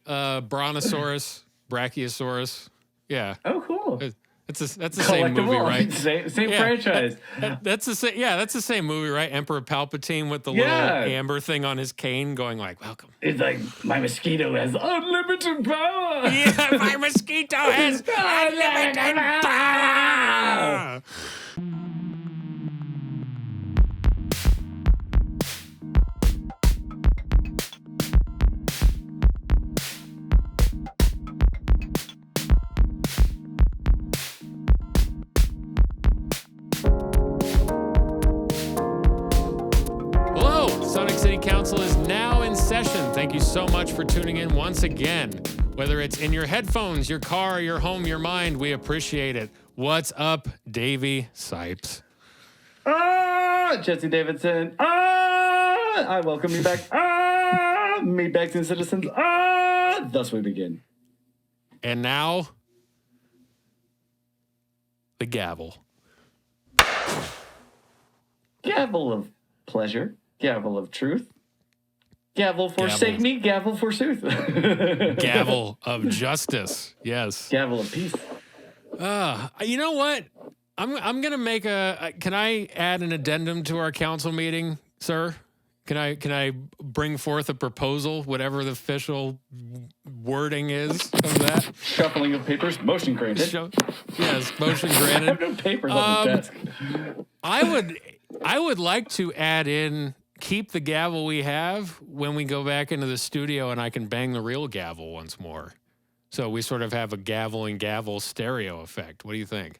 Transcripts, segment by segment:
Brontosaurus, Brachiosaurus. Yeah. Oh, cool. That's the same movie, right? Same franchise. That's the same movie, right? Emperor Palpatine with the little amber thing on his cane going like, welcome. It's like, my mosquito has unlimited power. Yeah, my mosquito has unlimited power. Council is now in session. Thank you so much for tuning in once again. Whether it's in your headphones, your car, your home, your mind, we appreciate it. What's up, Davey Sipes? Jesse Davidson. I welcome you back. Meatbags and citizens. Thus we begin. And now, the gavel. Gavel of pleasure. Gavel of truth. Gavel forsake me. Gavel forsooth. Gavel of justice. Yes. Gavel of peace. You know what? I'm gonna make can I add an addendum to our council meeting, sir? Can I bring forth a proposal, whatever the official wording is of that? Shuffling of papers. Motion granted. Yes, motion granted. I have no papers on the desk. I would like to add in, keep the gavel we have when we go back into the studio and I can bang the real gavel once more. So we sort of have a gavel and gavel stereo effect. What do you think?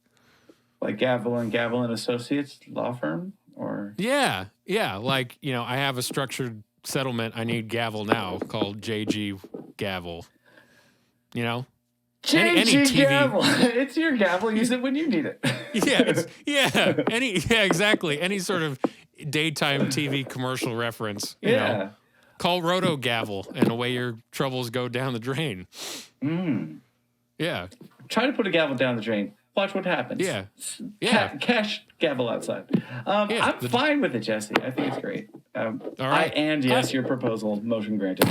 Like Gavel and Associates law firm? Or Yeah. Like, I have a structured settlement. I need gavel now called JG Gavel. JG any TV. Gavel. It's your gavel. Use it when you need it. Exactly. Any sort of daytime TV commercial reference, you know. Call Roto Gavel and away your troubles go down the drain. Yeah. Try to put a gavel down the drain. Watch what happens. Yeah. Cash gavel outside. I'm fine with it, Jesse. I think it's great. All right. Yes, your proposal. Motion granted.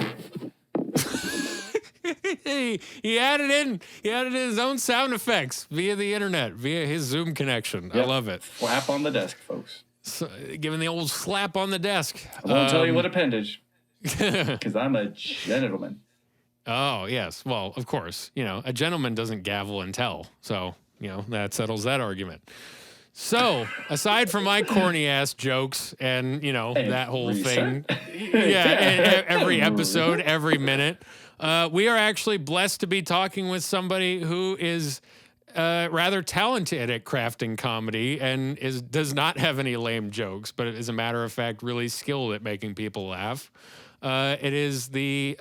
He added in his own sound effects via the internet, via his Zoom connection. Yep. I love it. Slap on the desk, folks. So, giving the old slap on the desk. I won't tell you what appendage, because I'm a gentleman. Oh, yes. Well, of course. A gentleman doesn't gavel and tell. So, that settles that argument. So, aside from my corny ass jokes and, that whole thing, every episode, every minute, we are actually blessed to be talking with somebody who is rather talented at crafting comedy and does not have any lame jokes, but is, a matter of fact, really skilled at making people laugh. It is the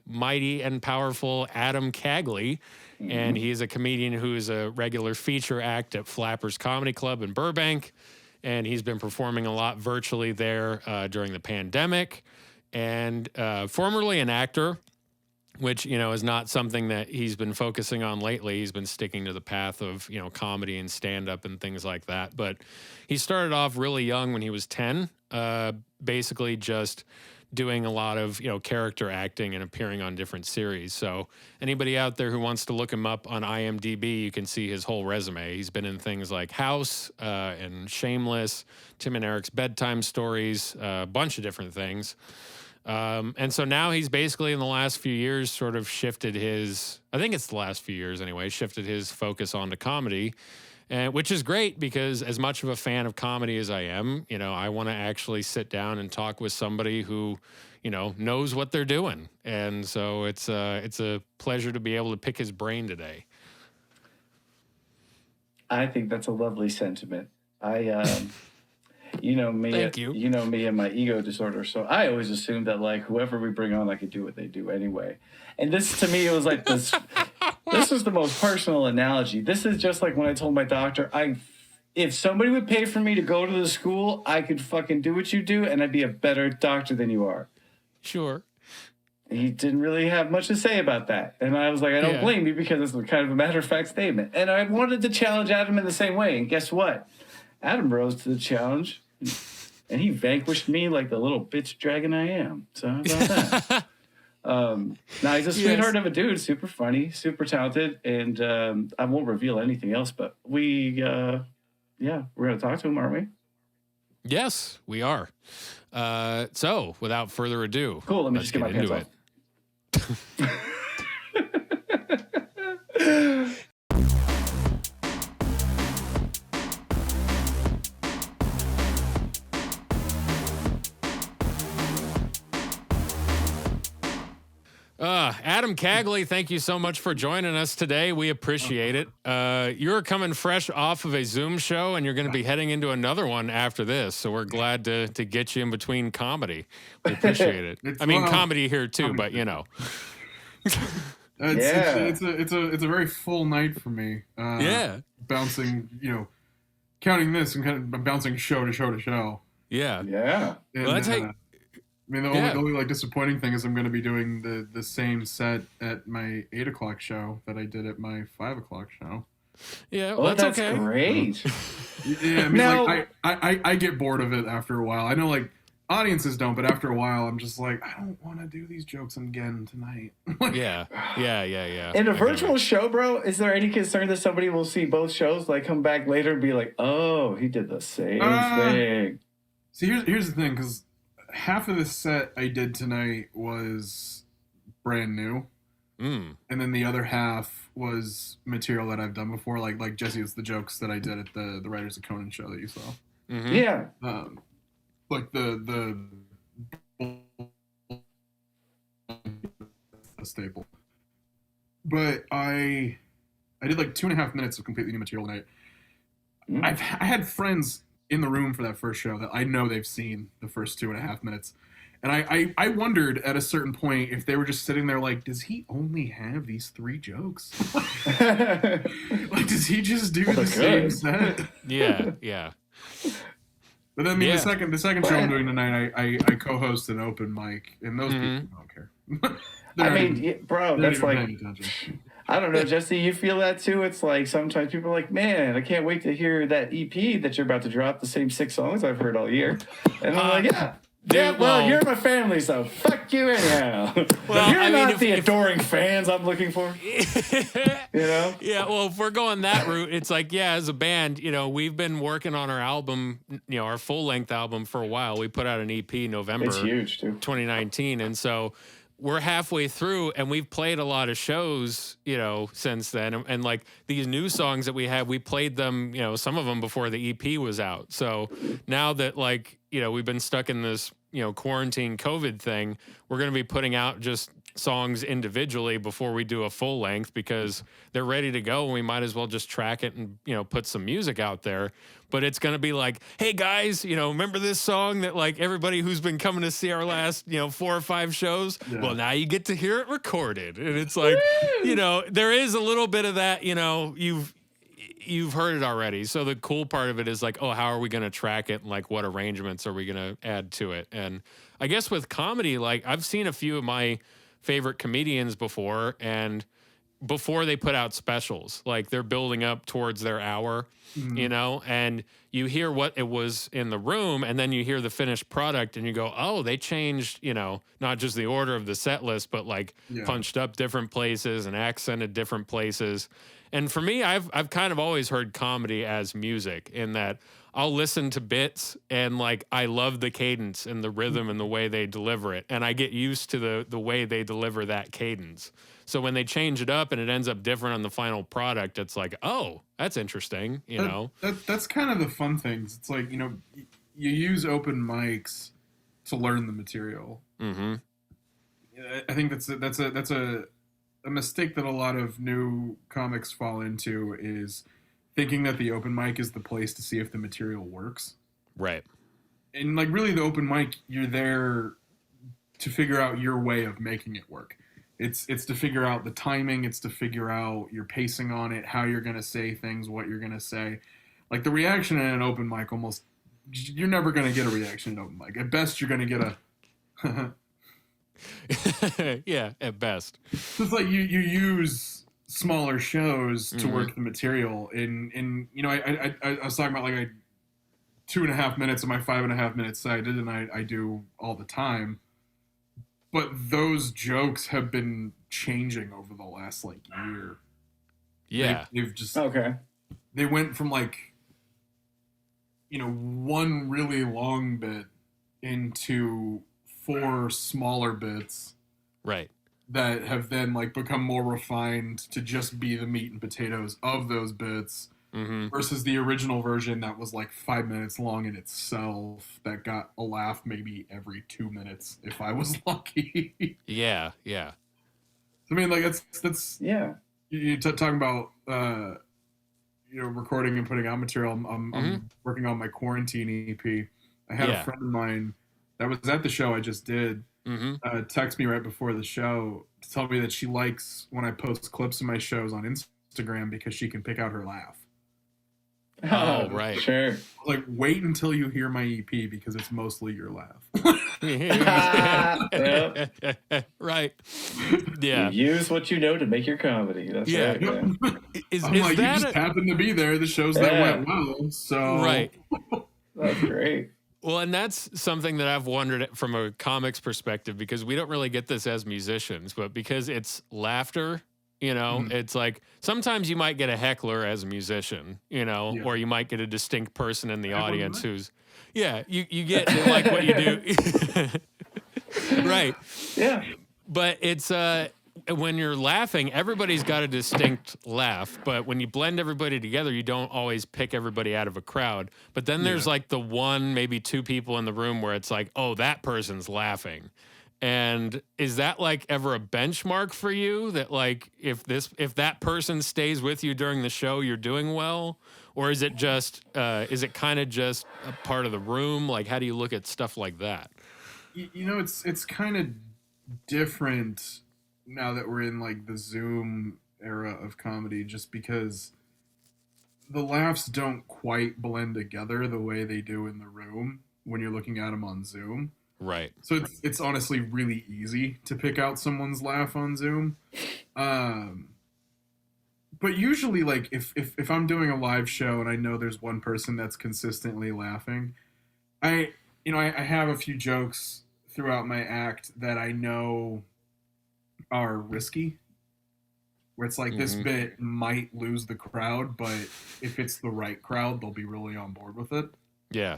mighty and powerful Adam Cagley, and he's a comedian who is a regular feature act at Flappers Comedy Club in Burbank, and he's been performing a lot virtually there during the pandemic, and formerly an actor, which, is not something that he's been focusing on lately. He's been sticking to the path of, comedy and stand-up and things like that. But he started off really young when he was 10, basically just doing a lot of, character acting and appearing on different series. So anybody out there who wants to look him up on IMDb, you can see his whole resume. He's been in things like House and Shameless, Tim and Eric's Bedtime Stories, a bunch of different things. And so now he's basically in the last few years sort of shifted his focus onto comedy, which is great because as much of a fan of comedy as I am, I want to actually sit down and talk with somebody who, knows what they're doing. And so it's a pleasure to be able to pick his brain today. I think that's a lovely sentiment. Me. Thank you. You know me and my ego disorder. So I always assumed that whoever we bring on, I could do what they do anyway. And this, to me, it was like this. This is the most personal analogy. This is just like when I told my doctor, if somebody would pay for me to go to the school, I could fucking do what you do, and I'd be a better doctor than you are. Sure. He didn't really have much to say about that. And I was like, I don't blame you, because it's kind of a matter-of-fact statement. And I wanted to challenge Adam in the same way. And guess what? Adam rose to the challenge, and he vanquished me like the little bitch dragon I am. So how about that? Now he's a sweetheart of a dude, super funny, super talented, and I won't reveal anything else. But we're gonna talk to him, aren't we? Yes, we are. So without further ado, cool. Let me just get my pants off. Adam Cagley, thank you so much for joining us today. We appreciate it. You're coming fresh off of a Zoom show, and you're going to be heading into another one after this. So we're glad to get you in between comedy. We appreciate it. Comedy here too, but you know. It's a very full night for me. Bouncing, counting this and kind of bouncing show to show to show. Yeah. And, well, that's the only like disappointing thing is I'm going to be doing the same set at my 8 o'clock show that I did at my 5 o'clock show. Yeah, well, that's okay. Great. Yeah, I get bored of it after a while. I know like audiences don't, but after a while I'm just like, I don't want to do these jokes again tonight. Yeah. In a virtual show, bro, is there any concern that somebody will see both shows, like come back later and be like, oh, he did the same thing? See, here's the thing, because half of the set I did tonight was brand new, and then the other half was material that I've done before. Like Jesse, it's the jokes that I did at the Writers of Conan show that you saw. Mm-hmm. Yeah, like the staple. But I did like 2.5 minutes of completely new material tonight. I had friends in the room for that first show that I know they've seen the first 2.5 minutes. And I wondered at a certain point if they were just sitting there like, does he only have these 3 jokes? Like, does he just do the same set? Yeah. But then the second show I'm doing tonight, I co-host an open mic, and those people don't care. Bro, that's like... I don't know, Jesse, you feel that too? It's like sometimes people are like, man, I can't wait to hear that EP that you're about to drop, the same 6 songs I've heard all year. And I'm like, you're my family, so fuck you anyhow. Well, you're not the adoring fans I'm looking for. Yeah, well, if we're going that route, it's like, as a band, we've been working on our album, our full-length album for a while. We put out an EP November it's huge, too. 2019, and so we're halfway through, and we've played a lot of shows, since then. And like these new songs that we have, we played them, some of them before the EP was out. So now that we've been stuck in this, quarantine COVID thing, we're going to be putting out just songs individually before we do a full length because they're ready to go. And we might as well just track it and, put some music out there. But it's going to be like, hey guys, remember this song that like everybody who's been coming to see our last, 4 or 5 shows? Yeah. Well, now you get to hear it recorded. And it's like, there is a little bit of that, you've heard it already. So the cool part of it is like, oh, how are we going to track it? And like, what arrangements are we going to add to it? And I guess with comedy, like I've seen a few of my favorite comedians before, and before they put out specials, like they're building up towards their hour, and you hear what it was in the room, and then you hear the finished product and you go, oh, they changed, not just the order of the set list, but like punched up different places and accented different places. And for me, I've kind of always heard comedy as music, in that I'll listen to bits and like I love the cadence and the rhythm and the way they deliver it, and I get used to the way they deliver that cadence. So when they change it up and it ends up different on the final product, it's like, oh, that's interesting, That's kind of the fun things. It's like, you use open mics to learn the material. Mm-hmm. I think that's a mistake that a lot of new comics fall into, is thinking that the open mic is the place to see if the material works. Right. And like really the open mic, you're there to figure out your way of making it work. It's to figure out the timing. It's to figure out your pacing on it, how you're going to say things, what you're going to say. Like the reaction in an open mic, you're never going to get a reaction in an open mic. At best, you're going to get a... Yeah, at best. So it's like you use smaller shows to work the material. I was talking about like 2.5 minutes of my 5.5 minute set I did, and I do all the time. but those jokes have been changing over the last like year. Yeah. They've just Okay. they went from like, one really long bit into 4 smaller bits Right. that have then like become more refined to just be the meat and potatoes of those bits, versus the original version that was like 5 minutes long in itself that got a laugh maybe every 2 minutes if I was lucky. Yeah. Yeah. I mean, like that's Yeah. you talking about recording and putting out material. I'm working on my quarantine EP. I had a friend of mine that was at the show I just did text me right before the show to tell me that she likes when I post clips of my shows on Instagram because she can pick out her laugh. Oh, right. Sure. Like, wait until you hear my EP because it's mostly your laugh. Right. Yeah. You use what you know to make your comedy. That's right, man. Is I'm like, that you just happened to be there. The shows that went well, so right. That's great. Well, and that's something that I've wondered from a comics perspective, because we don't really get this as musicians, but because it's laughter, it's like sometimes you might get a heckler as a musician, or you might get a distinct person in the audience who's, you get they like what you do. Right. Yeah. But it's when you're laughing, everybody's got a distinct laugh. But when you blend everybody together, you don't always pick everybody out of a crowd. But then there's like the one, maybe 2 people in the room where it's like, oh, that person's laughing. And is that like ever a benchmark for you that like if that person stays with you during the show, you're doing well? Or is it just is it kind of just a part of the room? Like, how do you look at stuff like that? It's kind of different now that we're in like the Zoom era of comedy, just because the laughs don't quite blend together the way they do in the room when you're looking at them on Zoom. Right. So it's honestly really easy to pick out someone's laugh on Zoom. But usually, like, if I'm doing a live show and I know there's one person that's consistently laughing, I have a few jokes throughout my act that I know are risky, where it's like this bit might lose the crowd, but if it's the right crowd, they'll be really on board with it. Yeah.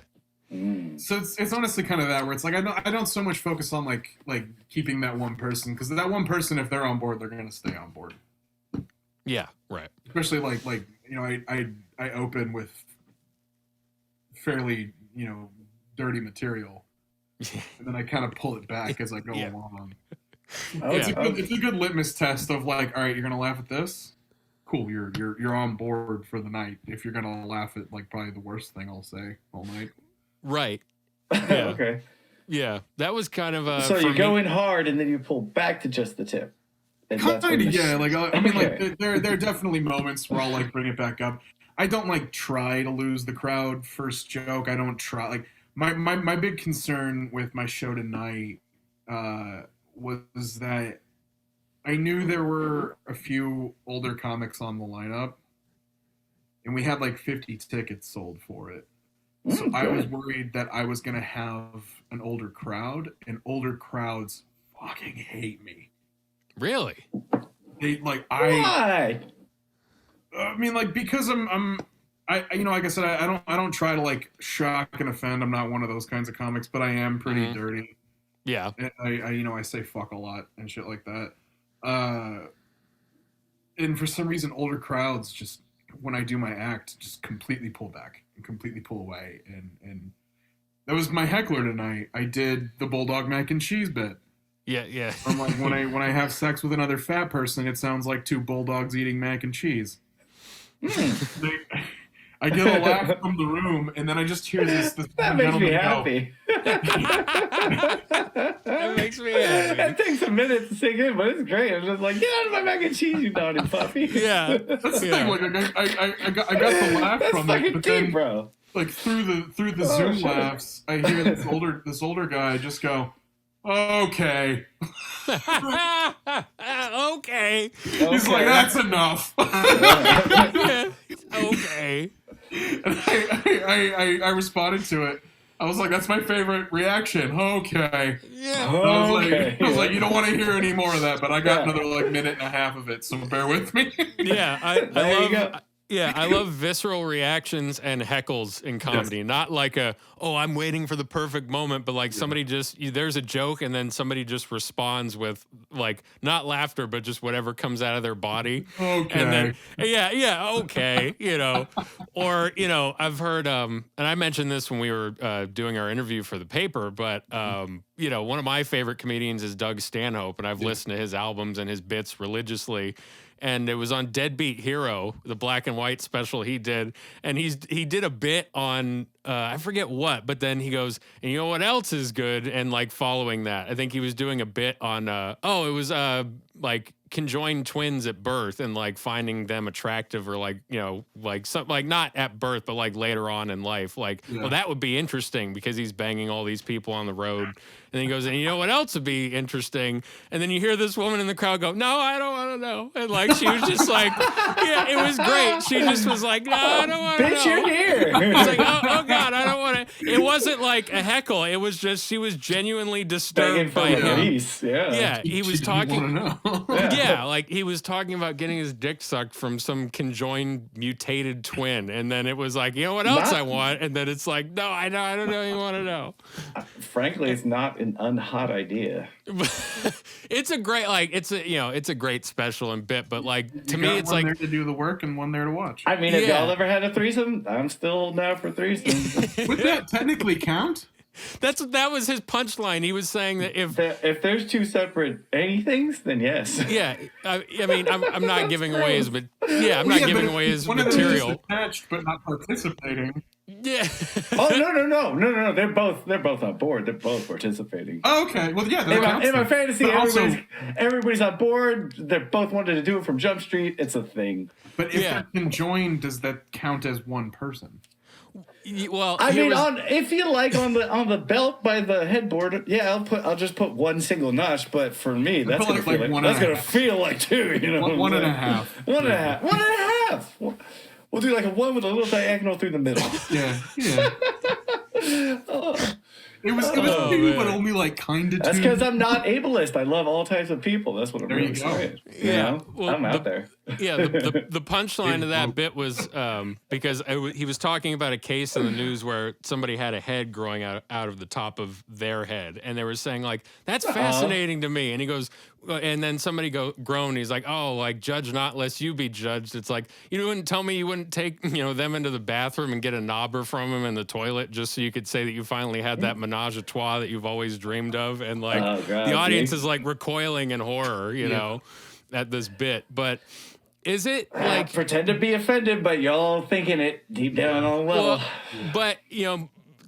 So it's honestly kind of that, where it's like I don't so much focus on like keeping that one person, because that one person, if they're on board, they're gonna stay on board. Yeah, right. Especially like I open with fairly dirty material, and then I kind of pull it back as I go along. It's a good litmus test of like, all right, you're gonna laugh at this. Cool, you're on board for the night. If you're gonna laugh at like probably the worst thing I'll say all night. Right. Yeah. Okay. Yeah, that was kind of so you go in hard and then you pull back to just the tip. Kind of, yeah. Like I mean, like there are definitely moments where I'll like bring it back up. I don't like try to lose the crowd first joke. I don't try. Like my big concern with my show tonight was that I knew there were a few older comics on the lineup, and we had like 50 tickets sold for it. So I was worried that I was going to have an older crowd, and older crowds fucking hate me. Really? They like Why? I mean, like, because I like I said, I don't try to like shock and offend. I'm not one of those kinds of comics, but I am pretty dirty. Yeah. And I say fuck a lot and shit like that. And for some reason, older crowds just, when I do my act, just completely pull back and completely pull away. And that was my heckler tonight. I did the bulldog mac and cheese bit. Yeah, yeah. I'm like, when I have sex with another fat person, it sounds like 2 bulldogs eating mac and cheese. I get a laugh from the room, and then I just hear this that makes me happy. That makes me happy. It takes a minute to sink in, but it's great. I'm just like, get out of my mac and cheese, you naughty puppy. Yeah. That's the thing. Like, I got the laugh That's from fucking it, but deep, then, bro. like through the Zoom laughs, I hear this older guy just go, okay. Okay. He's like, that's enough. Okay. And I responded to it. I was like, that's my favorite reaction. Okay. Yeah. Okay. I was like, you don't want to hear any more of that, but I got another like minute and a half of it, so bear with me. Yeah, I There you go. love. Yeah, I love visceral reactions and heckles in comedy. Not like I'm waiting for the perfect moment, but like somebody there's a joke and then somebody just responds with like not laughter, but just whatever comes out of their body. Okay. And then okay, or I've heard and I mentioned this when we were doing our interview for the paper, but one of my favorite comedians is Doug Stanhope, and I've listened to his albums and his bits religiously. And it was on Deadbeat Hero, the black and white special he did. And he did a bit on, I forget what, but then he goes, and you know what else is good? And like following that, I think he was doing a bit on, it was like conjoined twins at birth and like finding them attractive or like, like something like not at birth, but like later on in life. Like, well, that would be interesting because he's banging all these people on the road. And then he goes, and you know what else would be interesting? And then you hear this woman in the crowd go, no, I don't want to know. And like, she was just like, yeah, it was great. She just was like, no, I don't want to know. Bitch, you're here. It's like, oh God, I don't want to. It wasn't like a heckle. It was just, she was genuinely disturbed by him. Release. Yeah. Yeah, he was talking. Yeah, like he was talking about getting his dick sucked from some conjoined mutated twin. And then it was like, you know what else I want? And then it's like, no, I don't know. You want to know. Frankly, it's not an unhot idea. It's a great, it's a great special and bit, but like to me, it's one like there to do the work and one there to watch. I mean, if y'all ever had a threesome, I'm still down for threesomes. Would that technically count? That was his punchline. He was saying that if there's two separate anythings, then yes. Yeah, I mean, I'm not giving away his, I'm not giving away his one material. Of them is attached but not participating. Yeah. Oh no! They're both on board. They're both participating. Oh, okay. Well, yeah. In my fantasy, but everybody's on board. They both wanted to do it from Jump Street. It's a thing. But if they're conjoined, does that count as one person? Well, I mean, if you like on the belt by the headboard, I'll just put one single notch. But for me, that's gonna feel like two. You know, one and a half. One and a half. We'll do like a one with a little diagonal through the middle. Yeah. It was two, but only like kind of two. That's because I'm not ableist. I love all types of people. That's what I'm really saying. I'm out there. Yeah, the punchline of that bit was because he was talking about a case in the news where somebody had a head growing out of the top of their head, and they were saying like, that's fascinating to me. And he goes, and then somebody groaned. He's like, oh, like judge not lest you be judged. It's like, you wouldn't tell me you wouldn't take them into the bathroom and get a knobber from him in the toilet just so you could say that you finally had that menage a trois that you've always dreamed of. And like the audience is like recoiling in horror, at this bit. But is it like pretend to be offended, but y'all thinking it deep down on a level? Well, but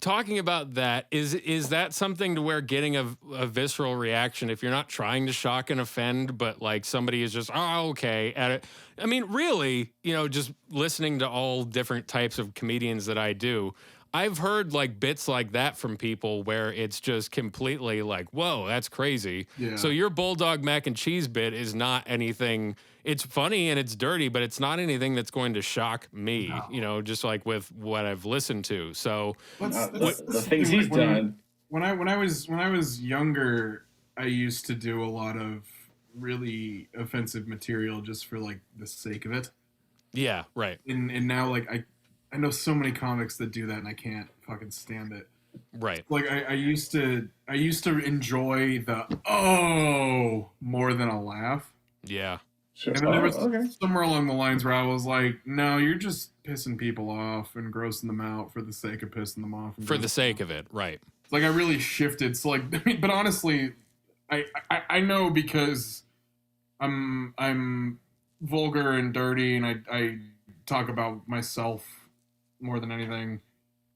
talking about that, is that something to where getting a visceral reaction, if you're not trying to shock and offend, but like somebody is just okay at it? I mean, really, just listening to all different types of comedians that I do, I've heard like bits like that from people where it's just completely like, whoa, that's crazy. Yeah. So your bulldog mac and cheese bit is not anything. It's funny and it's dirty, but it's not anything that's going to shock me, just like with what I've listened to. So the things he's done. When I was younger, I used to do a lot of really offensive material just for like the sake of it. Yeah, right. And now like I know so many comics that do that, and I can't fucking stand it. Right. Like I used to enjoy the more than a laugh. Yeah. Sure. And then there was somewhere along the lines where I was like, no, you're just pissing people off and grossing them out for the sake of pissing them off. For the sake of it, right. Like I really shifted. So like, but honestly, I know because I'm vulgar and dirty and I talk about myself more than anything,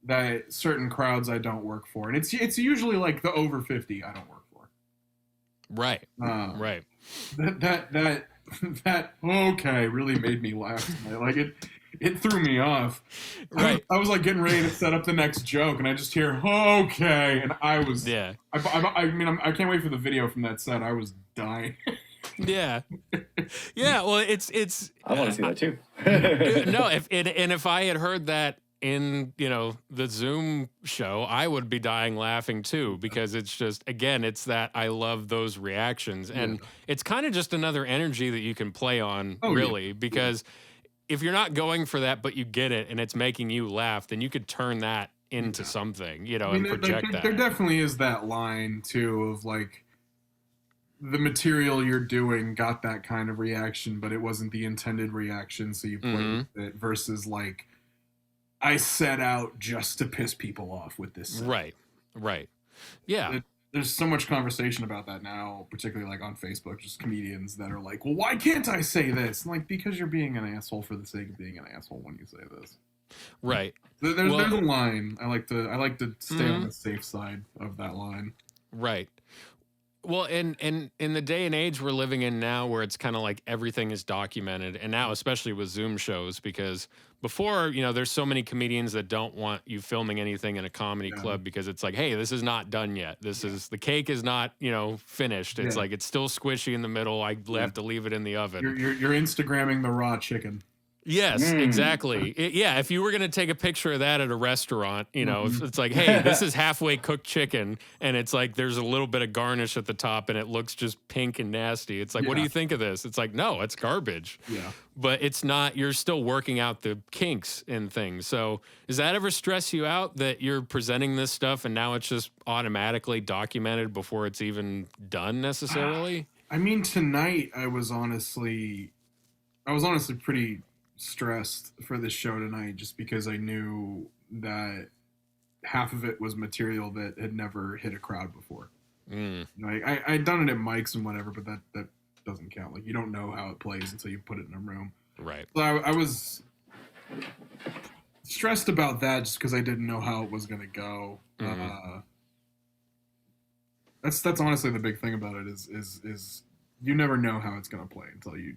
that certain crowds I don't work for. And it's usually like the over 50 I don't work for. Right. Right. That really made me laugh. Like it threw me off. Right. I was like getting ready to set up the next joke, and I just hear okay, and I was I mean I can't wait for the video from that set. I was dying. Yeah. Well, it's. I want to see that too. No, if I had heard that in, the Zoom show, I would be dying laughing too, because it's just, again, it's that I love those reactions. And it's kind of just another energy that you can play on, really, because if you're not going for that, but you get it and it's making you laugh, then you could turn that into something, and project that. There definitely is that line too of like, the material you're doing got that kind of reaction, but it wasn't the intended reaction, so you played with it, versus like, I set out just to piss people off with this set. Right. Yeah. There's so much conversation about that now, particularly like on Facebook, just comedians that are like, well, why can't I say this? I'm like, because you're being an asshole for the sake of being an asshole when you say this. Right. There's a line. I like to stay on the safe side of that line. Right. Well, in the day and age we're living in now, where it's kind of like everything is documented, and now especially with Zoom shows, because before, there's so many comedians that don't want you filming anything in a comedy club, because it's like, hey, this is not done yet. This is, the cake is not, finished. It's like, it's still squishy in the middle. I have to leave it in the oven. You're Instagramming the raw chicken. Yes, exactly. If you were going to take a picture of that at a restaurant, it's like, hey, this is halfway cooked chicken, and it's like there's a little bit of garnish at the top, and it looks just pink and nasty. It's like, what do you think of this? It's like, no, it's garbage. Yeah. But it's not, you're still working out the kinks in things. So does that ever stress you out that you're presenting this stuff and now it's just automatically documented before it's even done necessarily? I mean, tonight I was honestly pretty stressed for this show tonight, just because I knew that half of it was material that had never hit a crowd before. I'd done it at mics and whatever, but that doesn't count. Like, you don't know how it plays until you put it in a room. Right. So I was stressed about that just because I didn't know how it was going to go. That's honestly the big thing about it is you never know how it's going to play until you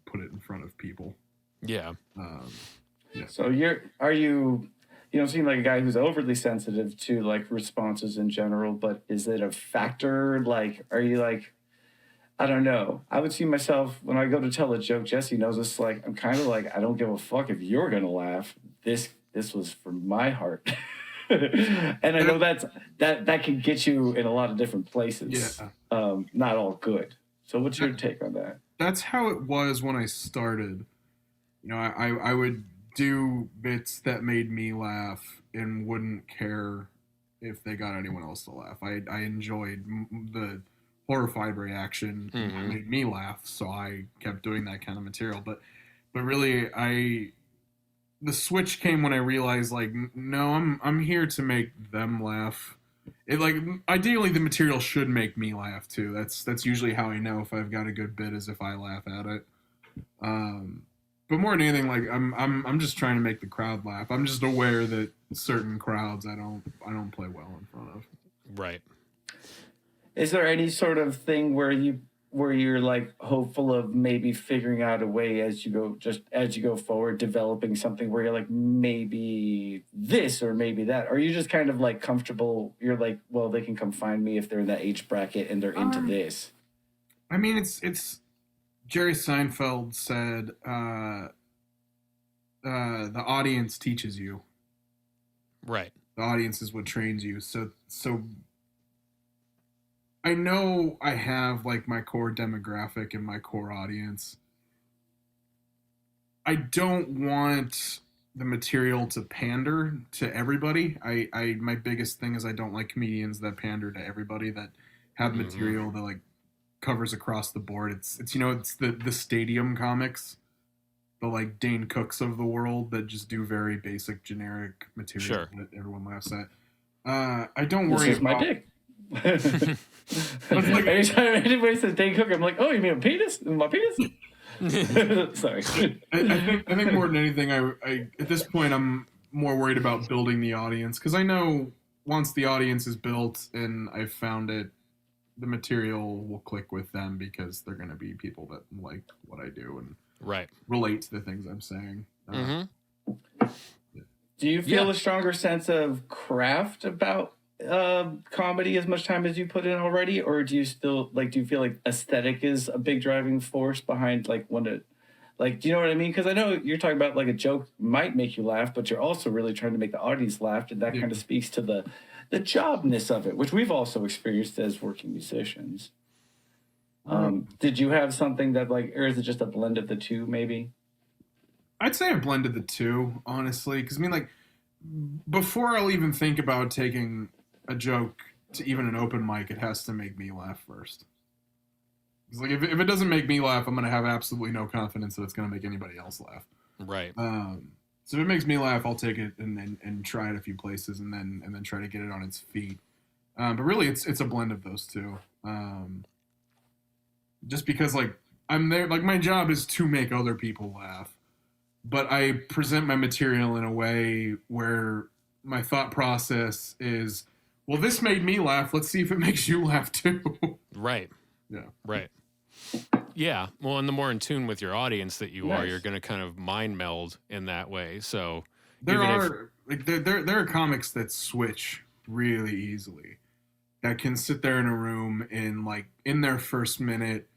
put it in front of people. Yeah. So are you don't seem like a guy who's overly sensitive to like responses in general, but is it a factor? Like, are you like, I don't know. I would see myself when I go to tell a joke. Jesse knows this. Like, I'm kind of like, I don't give a fuck if you're gonna laugh. This was from my heart, and I know that can get you in a lot of different places. Yeah. Not all good. So what's your take on that? That's how it was when I started. I would do bits that made me laugh and wouldn't care if they got anyone else to laugh. I enjoyed the horrified reaction. It made me laugh, so I kept doing that kind of material. But really, the switch came when I realized, like, no, I'm here to make them laugh. Ideally, the material should make me laugh too. That's usually how I know if I've got a good bit, is if I laugh at it. But more than anything, like, I'm just trying to make the crowd laugh. I'm just aware that certain crowds I don't play well in front of. Right. Is there any sort of thing where you're like hopeful of maybe figuring out a way as you go forward, developing something where you're like, maybe this or maybe that? Or are you just kind of like comfortable? You're like, well, they can come find me if they're in that age bracket and they're into this. I mean, it's Jerry Seinfeld said, the audience teaches you. Right. The audience is what trains you. So I know I have like my core demographic and my core audience. I don't want the material to pander to everybody. My biggest thing is I don't like comedians that pander to everybody, that have material that like covers across the board. It's the stadium comics, the like Dane Cooks of the world that just do very basic generic material that everyone laughs at. I don't worry about my dick. Anytime anybody says Dane Cook, I'm like, oh, you mean a penis? My penis? Sorry. I think more than anything, I at this point I'm more worried about building the audience, because I know once the audience is built and I've found it, the material will click with them, because they're going to be people that like what I do and relate to the things I'm saying. Do you feel a stronger sense of craft about comedy as much time as you put in already, or do you still do you feel like aesthetic is a big driving force behind like Like, do you know what I mean? Because I know you're talking about like a joke might make you laugh, but you're also really trying to make the audience laugh, and that kind of speaks to the jobness of it, which we've also experienced as working musicians. Did you have something that like, or is it just a blend of the two, maybe? I'd say I blended the two, honestly, because I mean, like, before I'll even think about taking a joke to even an open mic, it has to make me laugh first. It's like if it doesn't make me laugh, I'm gonna have absolutely no confidence that it's gonna make anybody else laugh. Right. So if it makes me laugh, I'll take it and try it a few places and then try to get it on its feet. But really, it's a blend of those two. Just because like I'm there, like my job is to make other people laugh, but I present my material in a way where my thought process is, well, this made me laugh. Let's see if it makes you laugh too. Right. Yeah. Right. Yeah. Well, and the more in tune with your audience that you are, you're going to kind of mind meld in that way. So there are comics that switch really easily, that can sit there in a room and like in their first minute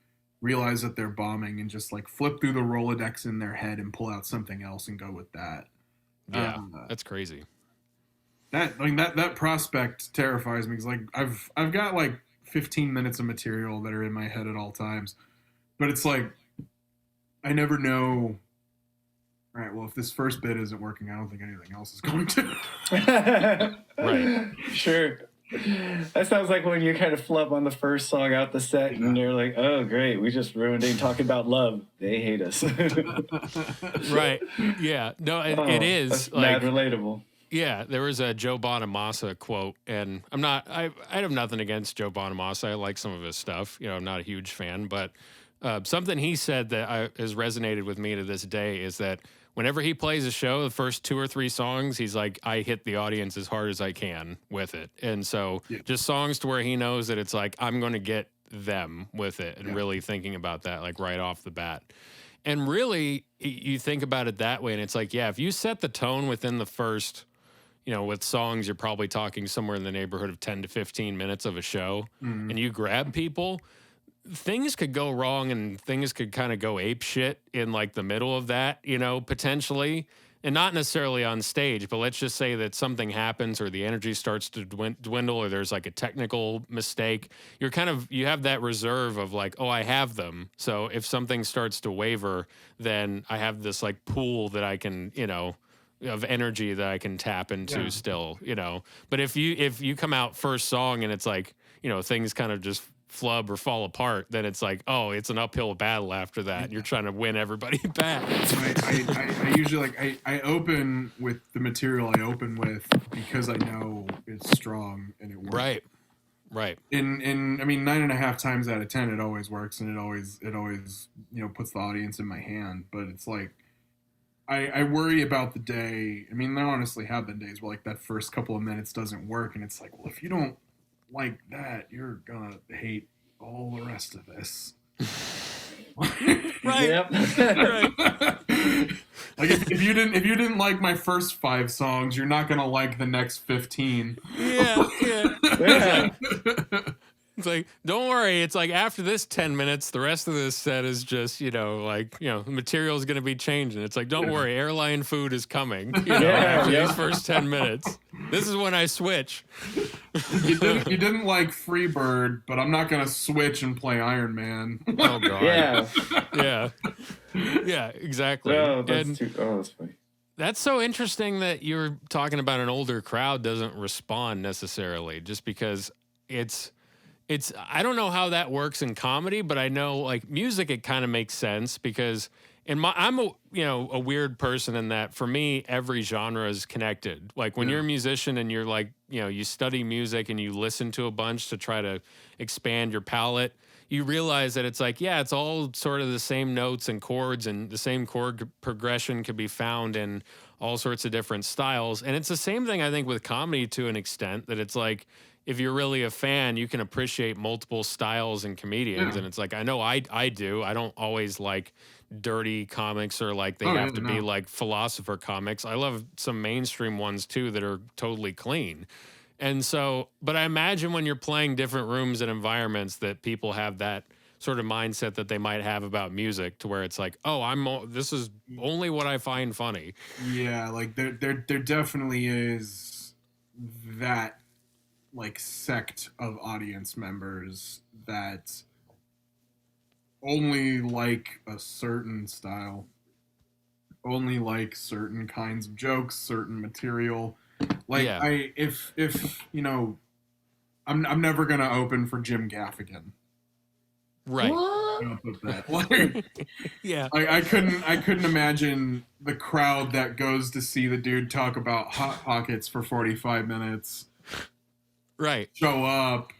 realize that they're bombing and just like flip through the Rolodex in their head and pull out something else and go with that. Yeah, that's crazy. That prospect terrifies me because like I've got like 15 minutes of material that are in my head at all times, but it's like I never know. All right, well, if this first bit isn't working, I don't think anything else is going to. Right. Sure. That sounds like when you kind of flub on the first song out the set and you're like, oh, great, we just ruined it talking about love. They hate us. Right. Yeah. No, it is. That's like, mad relatable. Yeah, there was a Joe Bonamassa quote, and I have nothing against Joe Bonamassa. I like some of his stuff. You know, I'm not a huge fan, but something he said that has resonated with me to this day is that whenever he plays a show, the first 2 or 3 songs, he's like, I hit the audience as hard as I can with it. And so just songs to where he knows that it's like, I'm going to get them with it, and really thinking about that like right off the bat. And really, you think about it that way, and it's like, yeah, if you set the tone within the first, you know, with songs, you're probably talking somewhere in the neighborhood of 10 to 15 minutes of a show, and you grab people, things could go wrong and things could kind of go ape shit in like the middle of that, you know, potentially, and not necessarily on stage, but let's just say that something happens or the energy starts to dwindle or there's like a technical mistake. You have that reserve of like, oh, I have them. So if something starts to waver, then I have this like pool that I can, you know, of energy that I can tap into still, you know. But if you come out first song and it's like, you know, things kind of just flub or fall apart, then it's like, oh, it's an uphill battle after that. And you're trying to win everybody back. I usually like I open with the material I open with because I know it's strong and it works. Right. In I mean 9.5 times out of 10 it always works, and it always you know puts the audience in my hand. But it's like I worry about the day. I mean, there honestly have been days where like that first couple of minutes doesn't work, and it's like, well, if you don't like that, you're gonna hate all the rest of this. Right. Yep. Right. Like if you didn't like my first 5 songs, you're not gonna like the next 15. Yeah. It's like, don't worry. It's like after this 10 minutes, the rest of this set is just, you know, like, you know, the material is going to be changing. It's like, don't worry. Airline food is coming, you know, after these first 10 minutes. This is when I switch. You didn't like Freebird, but I'm not going to switch and play Iron Man. Oh, God. Yeah, exactly. Oh, that's funny. That's so interesting that you're talking about an older crowd doesn't respond necessarily, just because it's I don't know how that works in comedy, but I know like music, it kind of makes sense because I'm a weird person in that for me, every genre is connected. Like when you're a musician and you're like, you know, you study music and you listen to a bunch to try to expand your palette, you realize that it's like, yeah, it's all sort of the same notes and chords, and the same chord progression could be found in all sorts of different styles. And it's the same thing, I think, with comedy to an extent, that it's like, if you're really a fan, you can appreciate multiple styles and comedians. And it's like, I know I do. I don't always like dirty comics or like they have to be like philosopher comics. I love some mainstream ones too that are totally clean. And so, but I imagine when you're playing different rooms and environments that people have that sort of mindset that they might have about music, to where it's like, oh, this is only what I find funny. Yeah, like there definitely is that like sect of audience members that only like a certain style, only like certain kinds of jokes, certain material. Like Yeah. if you know, I'm never gonna open for Jim Gaffigan. Right. I'll put that. Like, Yeah. I couldn't imagine the crowd that goes to see the dude talk about Hot Pockets for 45 minutes. Right. Show up,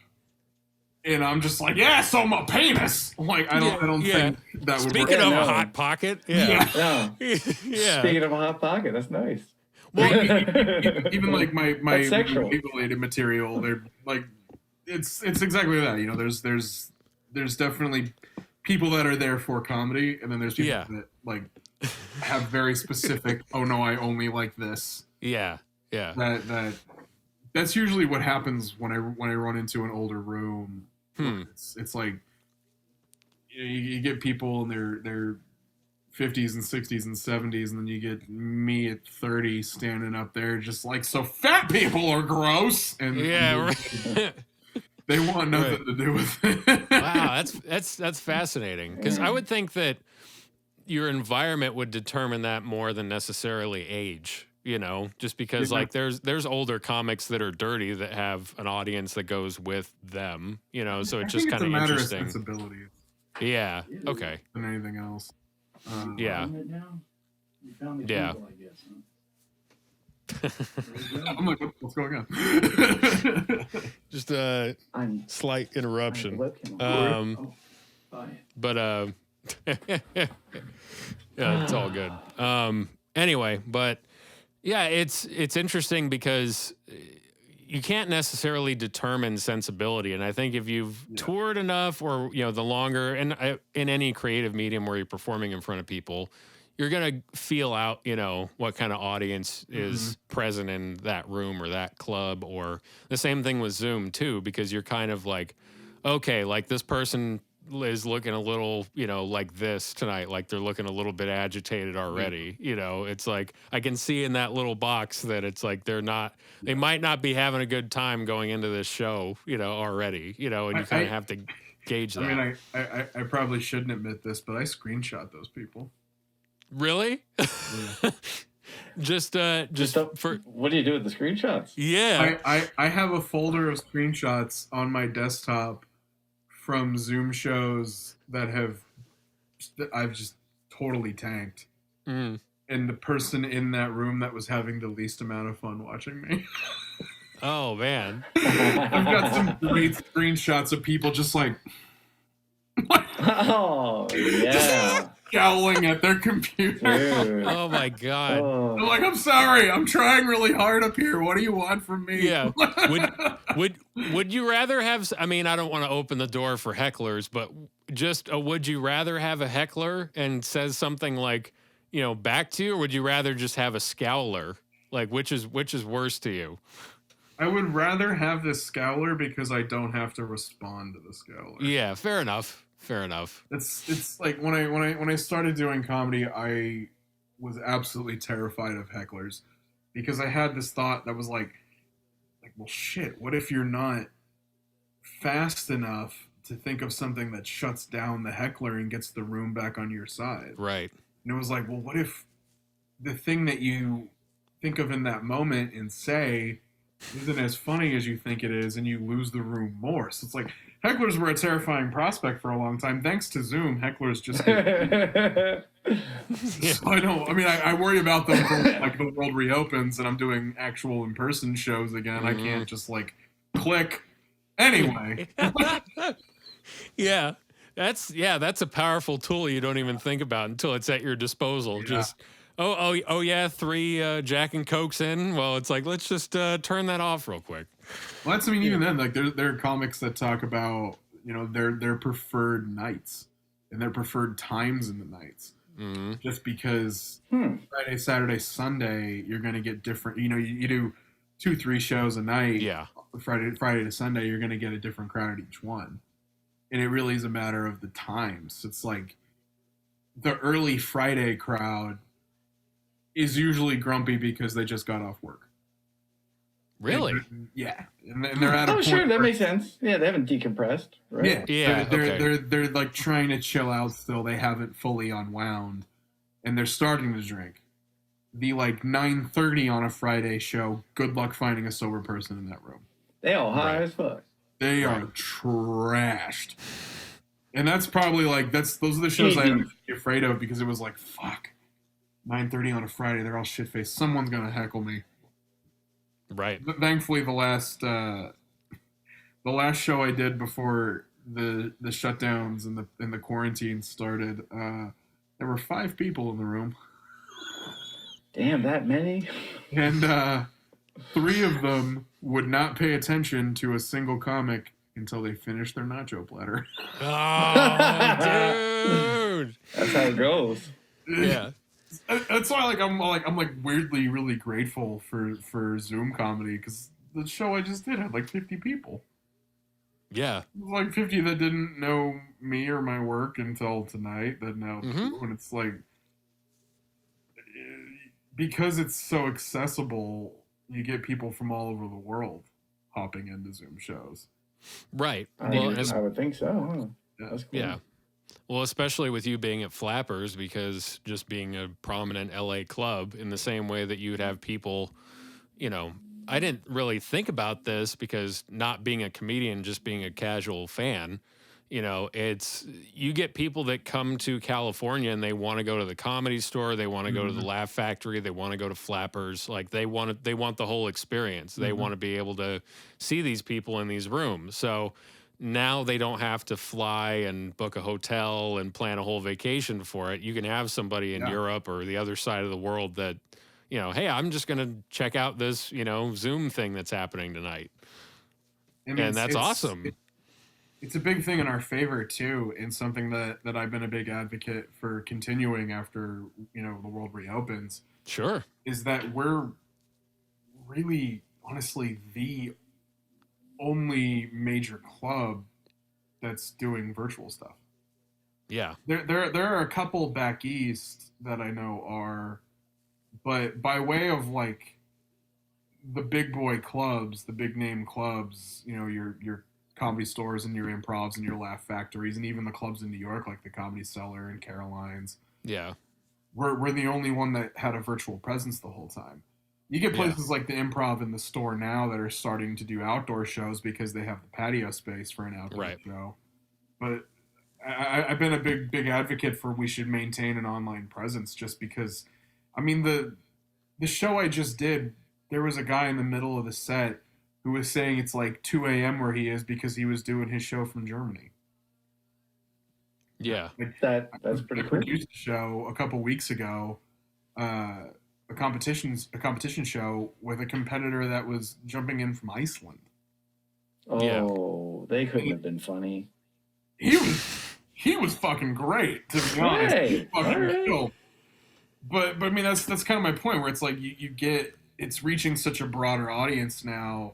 and I'm just like, yeah, so my penis. Like, I don't think that would work. Speaking of a Hot Pocket, Yeah. yeah. Speaking of a Hot Pocket, that's nice. Well, even like my sexual. related material, they're like, it's exactly that. You know, there's definitely people that are there for comedy, and then there's people that like have very specific. Oh no, I only like this. Yeah. That's usually what happens when I run into an older room. It's like you get people in their 50s and 60s and 70s, and then you get me at 30 standing up there just like, so fat people are gross, and they want nothing to do with it. Wow, that's fascinating, because I would think that your environment would determine that more than necessarily age. You know, just because like there's older comics that are dirty that have an audience that goes with them. You know, so it's just kind of interesting. Of sensibility. Yeah. Okay. Than anything else. Yeah. You found the Yeah. people, I guess, huh? I'm like, what's going on? Just a slight interruption. But yeah, it's all good. Anyway, but yeah, it's interesting because you can't necessarily determine sensibility, and I think if you've toured enough, or the longer, and in any creative medium where you're performing in front of people, you're gonna feel out, what kind of audience is present in that room or that club, or the same thing with Zoom too, because you're kind of like, okay, like this person is looking a little, like this tonight, like they're looking a little bit agitated already. It's like I can see in that little box that it's like they might not be having a good time going into this show, already, and you kind of have to gauge that. I mean, I probably shouldn't admit this, but I screenshot those people. Really? Yeah. just for what do you do with the screenshots? Yeah. I have a folder of screenshots on my desktop from Zoom shows that I've just totally tanked. And the person in that room that was having the least amount of fun watching me. Oh, man. I've got some great screenshots of people just like... Oh, yeah. Scowling at their computer. Dude. Oh, my God. Oh. They're like, I'm sorry, I'm trying really hard up here. What do you want from me? Yeah. Would you rather have, I mean, I don't want to open the door for hecklers, but just would you rather have a heckler and says something like, back to you, or would you rather just have a scowler? Like, which is worse to you? I would rather have this scowler because I don't have to respond to the scowler. Yeah, fair enough. It's like when I started doing comedy, I was absolutely terrified of hecklers because I had this thought that was like, well, shit, what if you're not fast enough to think of something that shuts down the heckler and gets the room back on your side? Right. And it was like, well, what if the thing that you think of in that moment and say isn't as funny as you think it is, and you lose the room more? So it's like, hecklers were a terrifying prospect for a long time. Thanks to Zoom, hecklers just... So I worry about them for like the world reopens and I'm doing actual in-person shows again. I can't just like click. Anyway. Yeah. That's a powerful tool you don't even think about until it's at your disposal. Yeah. Just, oh yeah, 3 Jack and Cokes in. Well, it's like, let's just turn that off real quick. Well, even then, like there are comics that talk about, their preferred nights and their preferred times in the nights. Just because Friday, Saturday, Sunday, you're going to get different, you do 2-3 shows a night. Yeah. Friday to Sunday, you're going to get a different crowd at each one. and it really is a matter of the times. It's like the early Friday crowd is usually grumpy because they just got off work. Really? Yeah, and they're at a Oh, point sure, that where- makes sense. Yeah, they haven't decompressed, right? Yeah, Yeah, They're, okay. they're like trying to chill out still. They haven't fully unwound, and they're starting to drink. The like 9:30 on a Friday show. Good luck finding a sober person in that room. They all high Right. as fuck. They are trashed, and that's probably like those are the shows I have to be afraid of because it was like fuck, 9:30 on a Friday. They're all shit faced. Someone's gonna heckle me. Right. But thankfully, the last show I did before the shutdowns and the quarantine started, there were 5 people in the room, Damn, that many? and 3 of them would not pay attention to a single comic until they finished their nacho platter. Oh, dude. That's how it goes. Yeah. That's why I'm weirdly really grateful for Zoom comedy because the show I just did had like 50 people. Yeah. It was like 50 that didn't know me or my work until tonight that now do, and it's like because it's so accessible, you get people from all over the world hopping into Zoom shows. Right. I Well, would think so. Huh? Yeah. That's cool. yeah. Well, especially with you being at Flappers, because just being a prominent LA club, in the same way that you would have people, you know, I didn't really think about this because not being a comedian, just being a casual fan, you know, you get people that come to California and they want to go to the Comedy Store, they want to go to the Laugh Factory, they want to go to Flappers, like they want the whole experience. They want to be able to see these people in these rooms. So now they don't have to fly and book a hotel and plan a whole vacation for it. You can have somebody in Europe or the other side of the world that, you know, hey, I'm just going to check out this, you know, Zoom thing that's happening tonight. And that's awesome. It's a big thing in our favor too, and something that I've been a big advocate for continuing after, you know, the world reopens. Sure. Is that we're really honestly the only major club that's doing virtual stuff. Yeah. There are a couple back east that I know are, but by way of like the big boy clubs, the big name clubs, you know, your Comedy Stores and your Improvs and your Laugh Factories and even the clubs in New York like the Comedy Cellar and Caroline's. Yeah. We're the only one that had a virtual presence the whole time. You get places like the Improv and the Store now that are starting to do outdoor shows because they have the patio space for an outdoor show. But I've been a big advocate for we should maintain an online presence just because, I mean, the show I just did, there was a guy in the middle of the set who was saying it's like 2 a.m. where he is because he was doing his show from Germany. Yeah. Like, That's pretty I cool. produced a show a couple weeks ago, a competition show with a competitor that was jumping in from Iceland. Oh, they couldn't have been funny. He was fucking great, to be honest. Hey, He was fucking all right. cool. But I mean that's kind of my point where it's like you get it's reaching such a broader audience now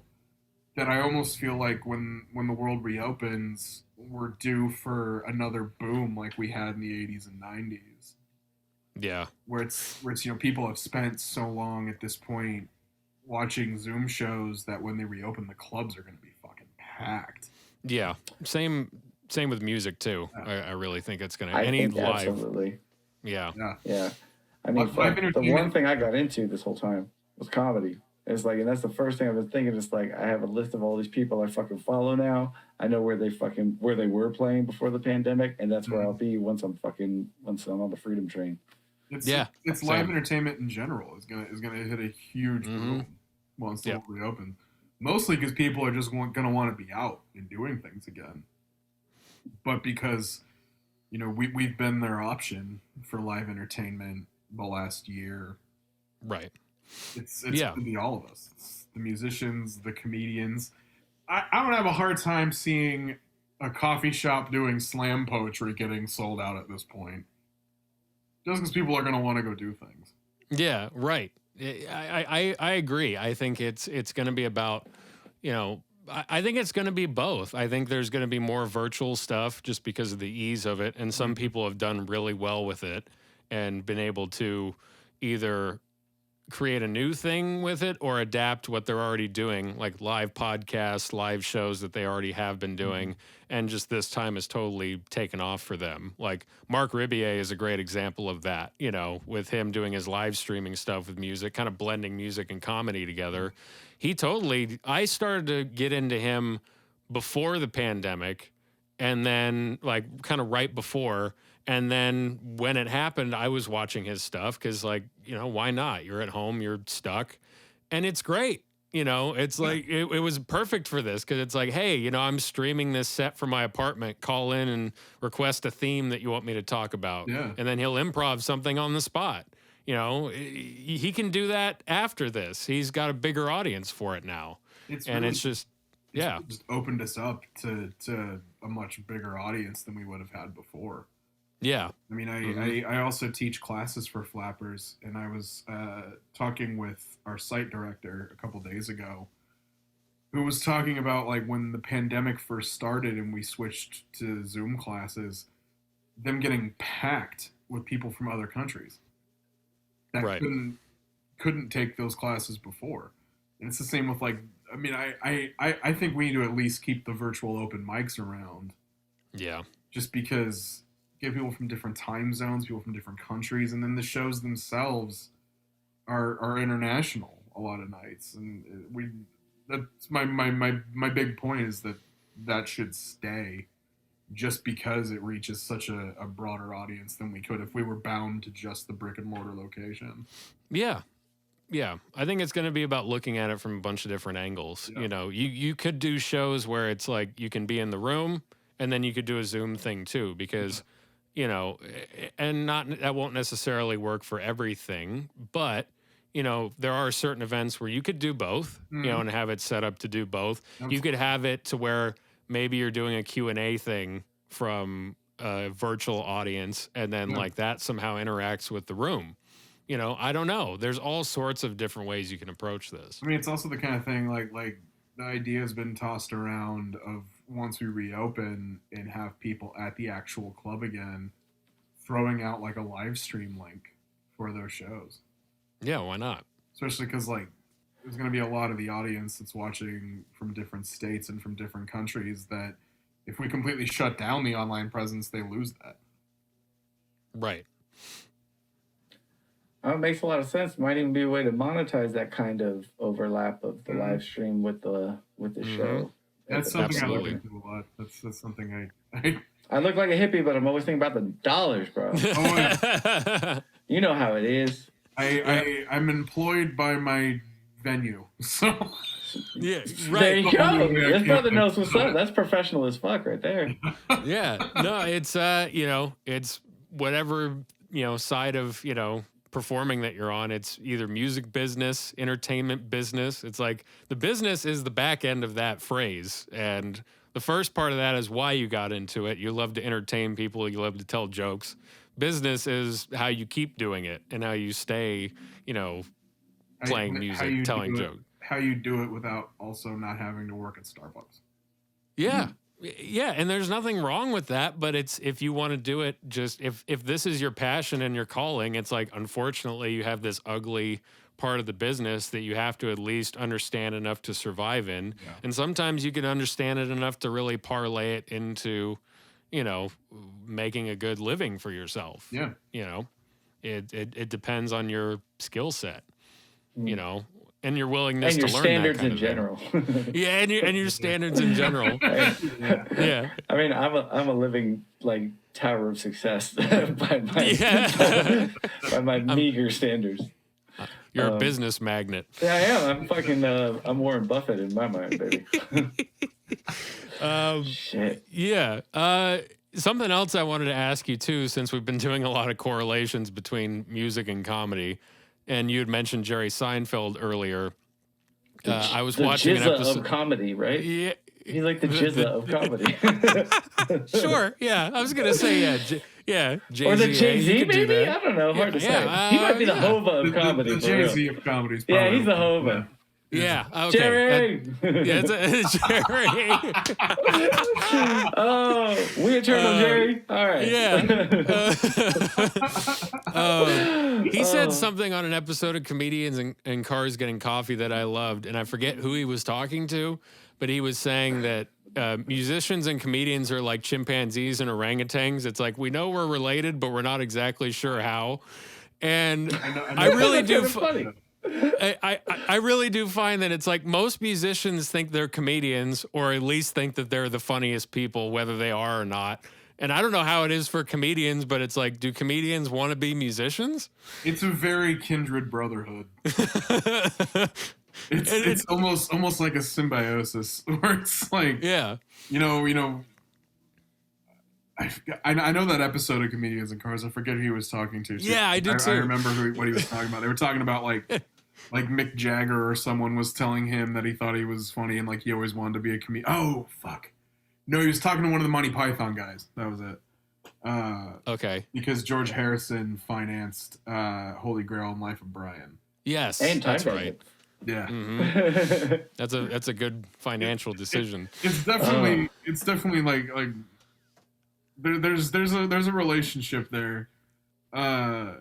that I almost feel like when the world reopens, we're due for another boom like we had in the 80s and 90s. Yeah. Where it's you know people have spent so long at this point watching Zoom shows that when they reopen the clubs are going to be fucking packed. Yeah. Same with music too. I really think it's going to I any think live. absolutely. Yeah. Yeah. I mean, Live the entertainment- one thing I got into this whole time was comedy. It's like, and that's the first thing I've been thinking. It's like I have a list of all these people I fucking follow now. I know where they were playing before the pandemic, and that's where I'll be once I'm on the freedom train. It's same. live entertainment in general is gonna hit a huge boom once the world reopens. Mostly because people are just gonna want to be out and doing things again. But because you know we've been their option for live entertainment the last year. Right. It's gonna be all of us. It's the musicians, the comedians. I don't have a hard time seeing a coffee shop doing slam poetry getting sold out at this point. Just because people are going to want to go do things. Yeah, right. I agree. I think it's going to be about, you know, I think it's going to be both. I think there's going to be more virtual stuff just because of the ease of it. And some people have done really well with it and been able to either create a new thing with it or adapt what they're already doing, like live podcasts, live shows that they already have been doing. And just this time has totally taken off for them. Like Mark Ribier is a great example of that, you know, with him doing his live streaming stuff with music, kind of blending music and comedy together. I started to get into him before the pandemic and then like kind of right before. And then when it happened, I was watching his stuff because, like, you know, why not? You're at home, you're stuck, and it's great. You know, it's like it was perfect for this because it's like, hey, you know, I'm streaming this set from my apartment. Call in and request a theme that you want me to talk about. Yeah. And then he'll improv something on the spot. You know, he can do that after this. He's got a bigger audience for it now. It's just opened us up to a much bigger audience than we would have had before. Yeah. I mean, I also teach classes for flappers, and I was talking with our site director a couple days ago, who was talking about like when the pandemic first started and we switched to Zoom classes, them getting packed with people from other countries that couldn't take those classes before. And it's the same with like, I mean, I think we need to at least keep the virtual open mics around. Yeah. Just because get people from different time zones, people from different countries, and then the shows themselves are international a lot of nights, and that's my big point is that should stay, just because it reaches such a broader audience than we could if we were bound to just the brick and mortar location. Yeah. Yeah, I think it's going to be about looking at it from a bunch of different angles. Yeah. You know, you could do shows where it's like you can be in the room, and then you could do a Zoom thing too, because you know, and that won't necessarily work for everything, but you know, there are certain events where you could do both, you know, and have it set up to do both. Absolutely. You could have it to where maybe you're doing a Q&A thing from a virtual audience, and then like that somehow interacts with the room. You know, I don't know. There's all sorts of different ways you can approach this. I mean, it's also the kind of thing like the idea has been tossed around of once we reopen and have people at the actual club again, throwing out like a live stream link for those shows. Yeah, why not? Especially because like there's going to be a lot of the audience that's watching from different states and from different countries that if we completely shut down the online presence, they lose that. Right. It makes a lot of sense. Might even be a way to monetize that kind of overlap of the live stream with the show. That's something I look into a lot. That's something I look like a hippie, but I'm always thinking about the dollars, bro. You know how it is. I'm employed by my venue, so yeah, right. There you go. This brother knows what's up. That's professional as fuck, right there. Yeah, no, it's you know, it's whatever, you know, side of, you know, performing that you're on. It's either music business, entertainment business. It's like the business is the back end of that phrase, and the first part of that is why you got into it. You love to entertain people. You love to tell jokes. Business is how you keep doing it and how you stay, you know, playing music, telling jokes. How you do it without also not having to work at Starbucks. Yeah. Yeah, and there's nothing wrong with that, but it's if you want to do it, just if this is your passion and your calling, it's like, unfortunately, you have this ugly part of the business that you have to at least understand enough to survive in. Yeah. And sometimes you can understand it enough to really parlay it into, you know, making a good living for yourself. Yeah. You know, it depends on your skill set, you know, and your willingness to learn standards that kind in general. Yeah, and your standards in general. Yeah. I mean, I'm a living like tower of success by my meager standards. You're a business magnet. Yeah, I am. I'm fucking. I'm Warren Buffett in my mind, baby. Shit. Yeah. Something else I wanted to ask you too, since we've been doing a lot of correlations between music and comedy, and you had mentioned Jerry Seinfeld earlier. I was watching an episode of comedy, right? Yeah. He's like the Jizza of comedy. Sure. Yeah. I was gonna say yeah. Jay-Z, or the Jay-Z, maybe? I don't know. Hard to say. He might be the Hova of comedy. The Jay-Z of comedy. Yeah, he's the Hova. Yeah. Okay. Jerry. Yeah, it's Jerry. Oh, we eternal Jerry. All right. Yeah. He said something on an episode of Comedians and Cars Getting Coffee that I loved, and I forget who he was talking to, but he was saying that musicians and comedians are like chimpanzees and orangutans. It's like, we know we're related, but we're not exactly sure how. And I really do. Funny. I really do find that it's like most musicians think they're comedians, or at least think that they're the funniest people, whether they are or not. And I don't know how it is for comedians, but it's like, do comedians want to be musicians? It's a very kindred brotherhood. It's almost like a symbiosis, where it's like, yeah, I know that episode of Comedians and Cars. I forget who he was talking to. Yeah, I do too. I remember what he was talking about. They were talking about like Mick Jagger or someone was telling him that he thought he was funny and like he always wanted to be a comedian. Oh fuck! No, he was talking to one of the Monty Python guys. That was it. Okay. Because George Harrison financed Holy Grail and Life of Brian. Yes, And that's Time right. Yeah. Mm-hmm. That's a good financial decision. It's definitely like there's a relationship there. I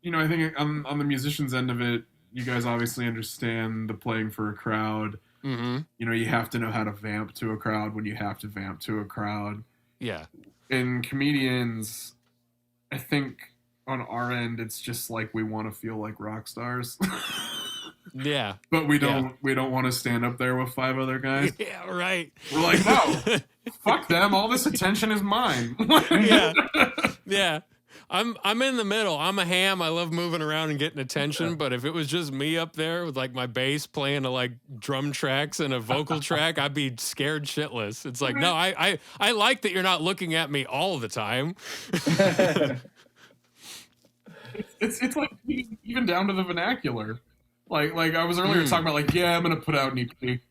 think on the musician's end of it, you guys obviously understand the playing for a crowd. Mm-hmm. You have to know how to vamp to a crowd when you have to vamp to a crowd. Yeah. And comedians, I think on our end, it's just like we want to feel like rock stars. Yeah. But we don't want to stand up there with 5 other guys. Yeah, right. We're like, no, fuck them. All this attention is mine. Yeah. Yeah. I'm in the middle. I'm a ham. I love moving around and getting attention. But if it was just me up there with like my bass playing to like drum tracks and a vocal track, I'd be scared shitless. It's like, no, I like that you're not looking at me all the time. It's like even down to the vernacular. Like I was earlier talking about like, yeah, I'm gonna put out an EP.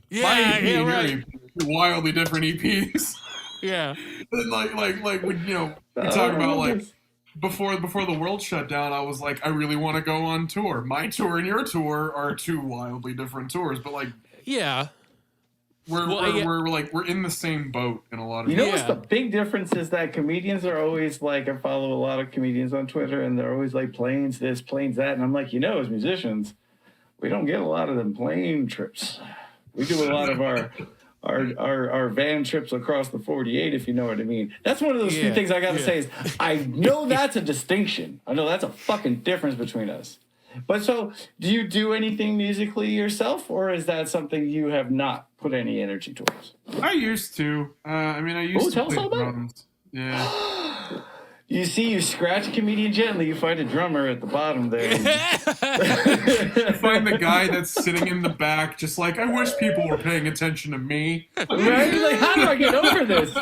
Yeah, My EP yeah, and right. your EP are wildly different EPs. Yeah. And like when we talk about like before the world shut down, I was like, I really want to go on tour. My tour and your tour are 2 wildly different tours, but like, Yeah. we're in the same boat in a lot of. You know what's the big difference is that comedians are always like, I follow a lot of comedians on Twitter, and they're always like planes this, planes that, and I'm like, as musicians, we don't get a lot of them plane trips. We do a lot of our van trips across the 48, if you know what I mean. That's one of those few things I got to say is, I know that's a distinction. I know that's a fucking difference between us. But so, do you do anything musically yourself, or is that something you have not put any energy towards? I used to. I used to play drums. Yeah. You see, you scratch a comedian gently, you find a drummer at the bottom there. You find the guy that's sitting in the back, just like, I wish people were paying attention to me. Right? Like, how do I get over this?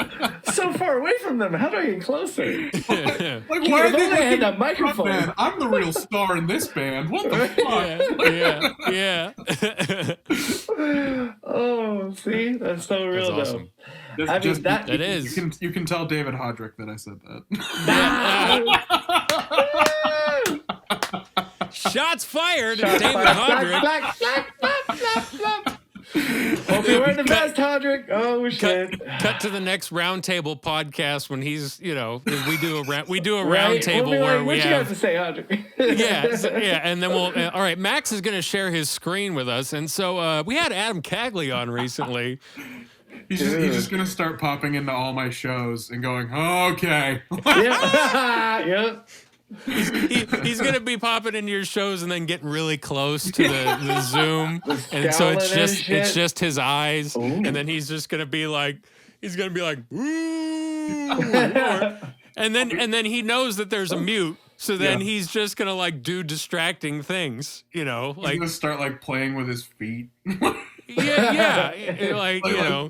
So far away from them. How do I get closer? Like, why are they had looking that microphone? Man, I'm the real star in this band. What the fuck? Yeah. Oh, see? That's so real, That's awesome. That is. You can tell David Hodrick that I said that. Shots fired. Shots David fired. Hodrick. Hope you're wearing the vest, Hodrick. Oh shit! Cut to the next roundtable podcast when he's, we do a Right? roundtable We'll be where like, we what you have. have to say, Hodrick? And then we'll. All right, Max is going to share his screen with us, and so we had Adam Cagley on recently. He's just gonna start popping into all my shows and going, oh, okay. Yep. He's gonna be popping into your shows and then getting really close to the Zoom, and so it's just his eyes, and then he's gonna be like, ooh, and then he knows that there's a mute, so then he's just gonna like do distracting things, He's gonna start like playing with his feet. Yeah,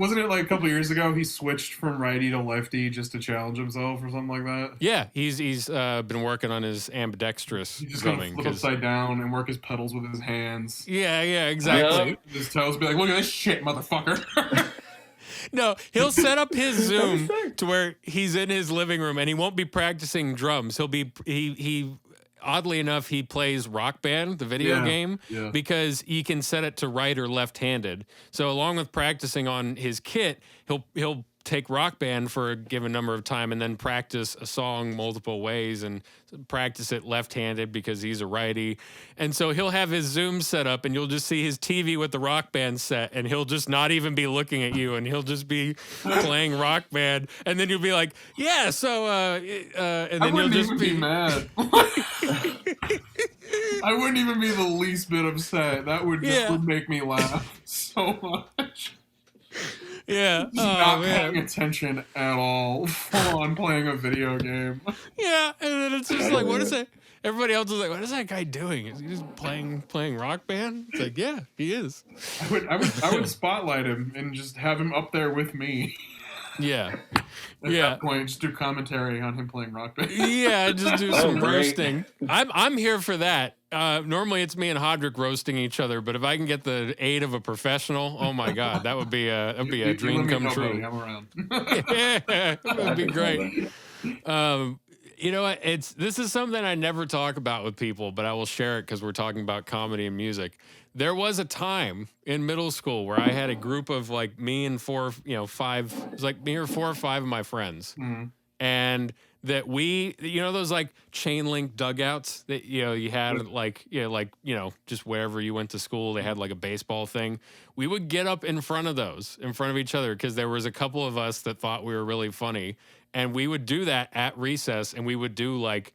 wasn't it like a couple years ago he switched from righty to lefty just to challenge himself or something like that? Yeah, he's been working on his ambidextrous He's just drumming. gonna flip upside down and work his pedals with his hands. Yeah, exactly. Yep. His toes be like, look at this shit, motherfucker. No, he'll set up his Zoom to where he's in his living room and he won't be practicing drums. He'll be oddly enough, he plays Rock Band, the video game, because he can set it to right or left-handed. So along with practicing on his kit, he'll take Rock Band for a given number of time and then practice a song multiple ways and practice it left-handed because he's a righty. And so he'll have his Zoom set up and you'll just see his TV with the Rock Band set and he'll just not even be looking at you and he'll just be playing Rock Band. And then you'll be like, yeah, so, and then you'll just be mad. I wouldn't even be the least bit upset. That would make me laugh so much. Yeah. Not paying attention at all. Full on playing a video game. Yeah, and then it's just like, what is that? Everybody else is like, what is that guy doing? Is he just playing Rock Band? It's like, yeah, he is. I would spotlight him and just have him up there with me. Yeah. At that point, just do commentary on him playing Rock Band. Yeah, just do some roasting. I'm here for that. Normally it's me and Hodrick roasting each other, but if I can get the aid of a professional, oh my God, that would be a dream come true. I'm around. Yeah, that would be great. You know what? This is something I never talk about with people, but I will share it because we're talking about comedy and music. There was a time in middle school where I had a group of like me and five, it was like me or 4 or 5 of my friends. Mm-hmm. And that we, those like chain link dugouts that, you had just wherever you went to school, they had like a baseball thing. We would get up in front of each other because there was a couple of us that thought we were really funny. And we would do that at recess and we would do like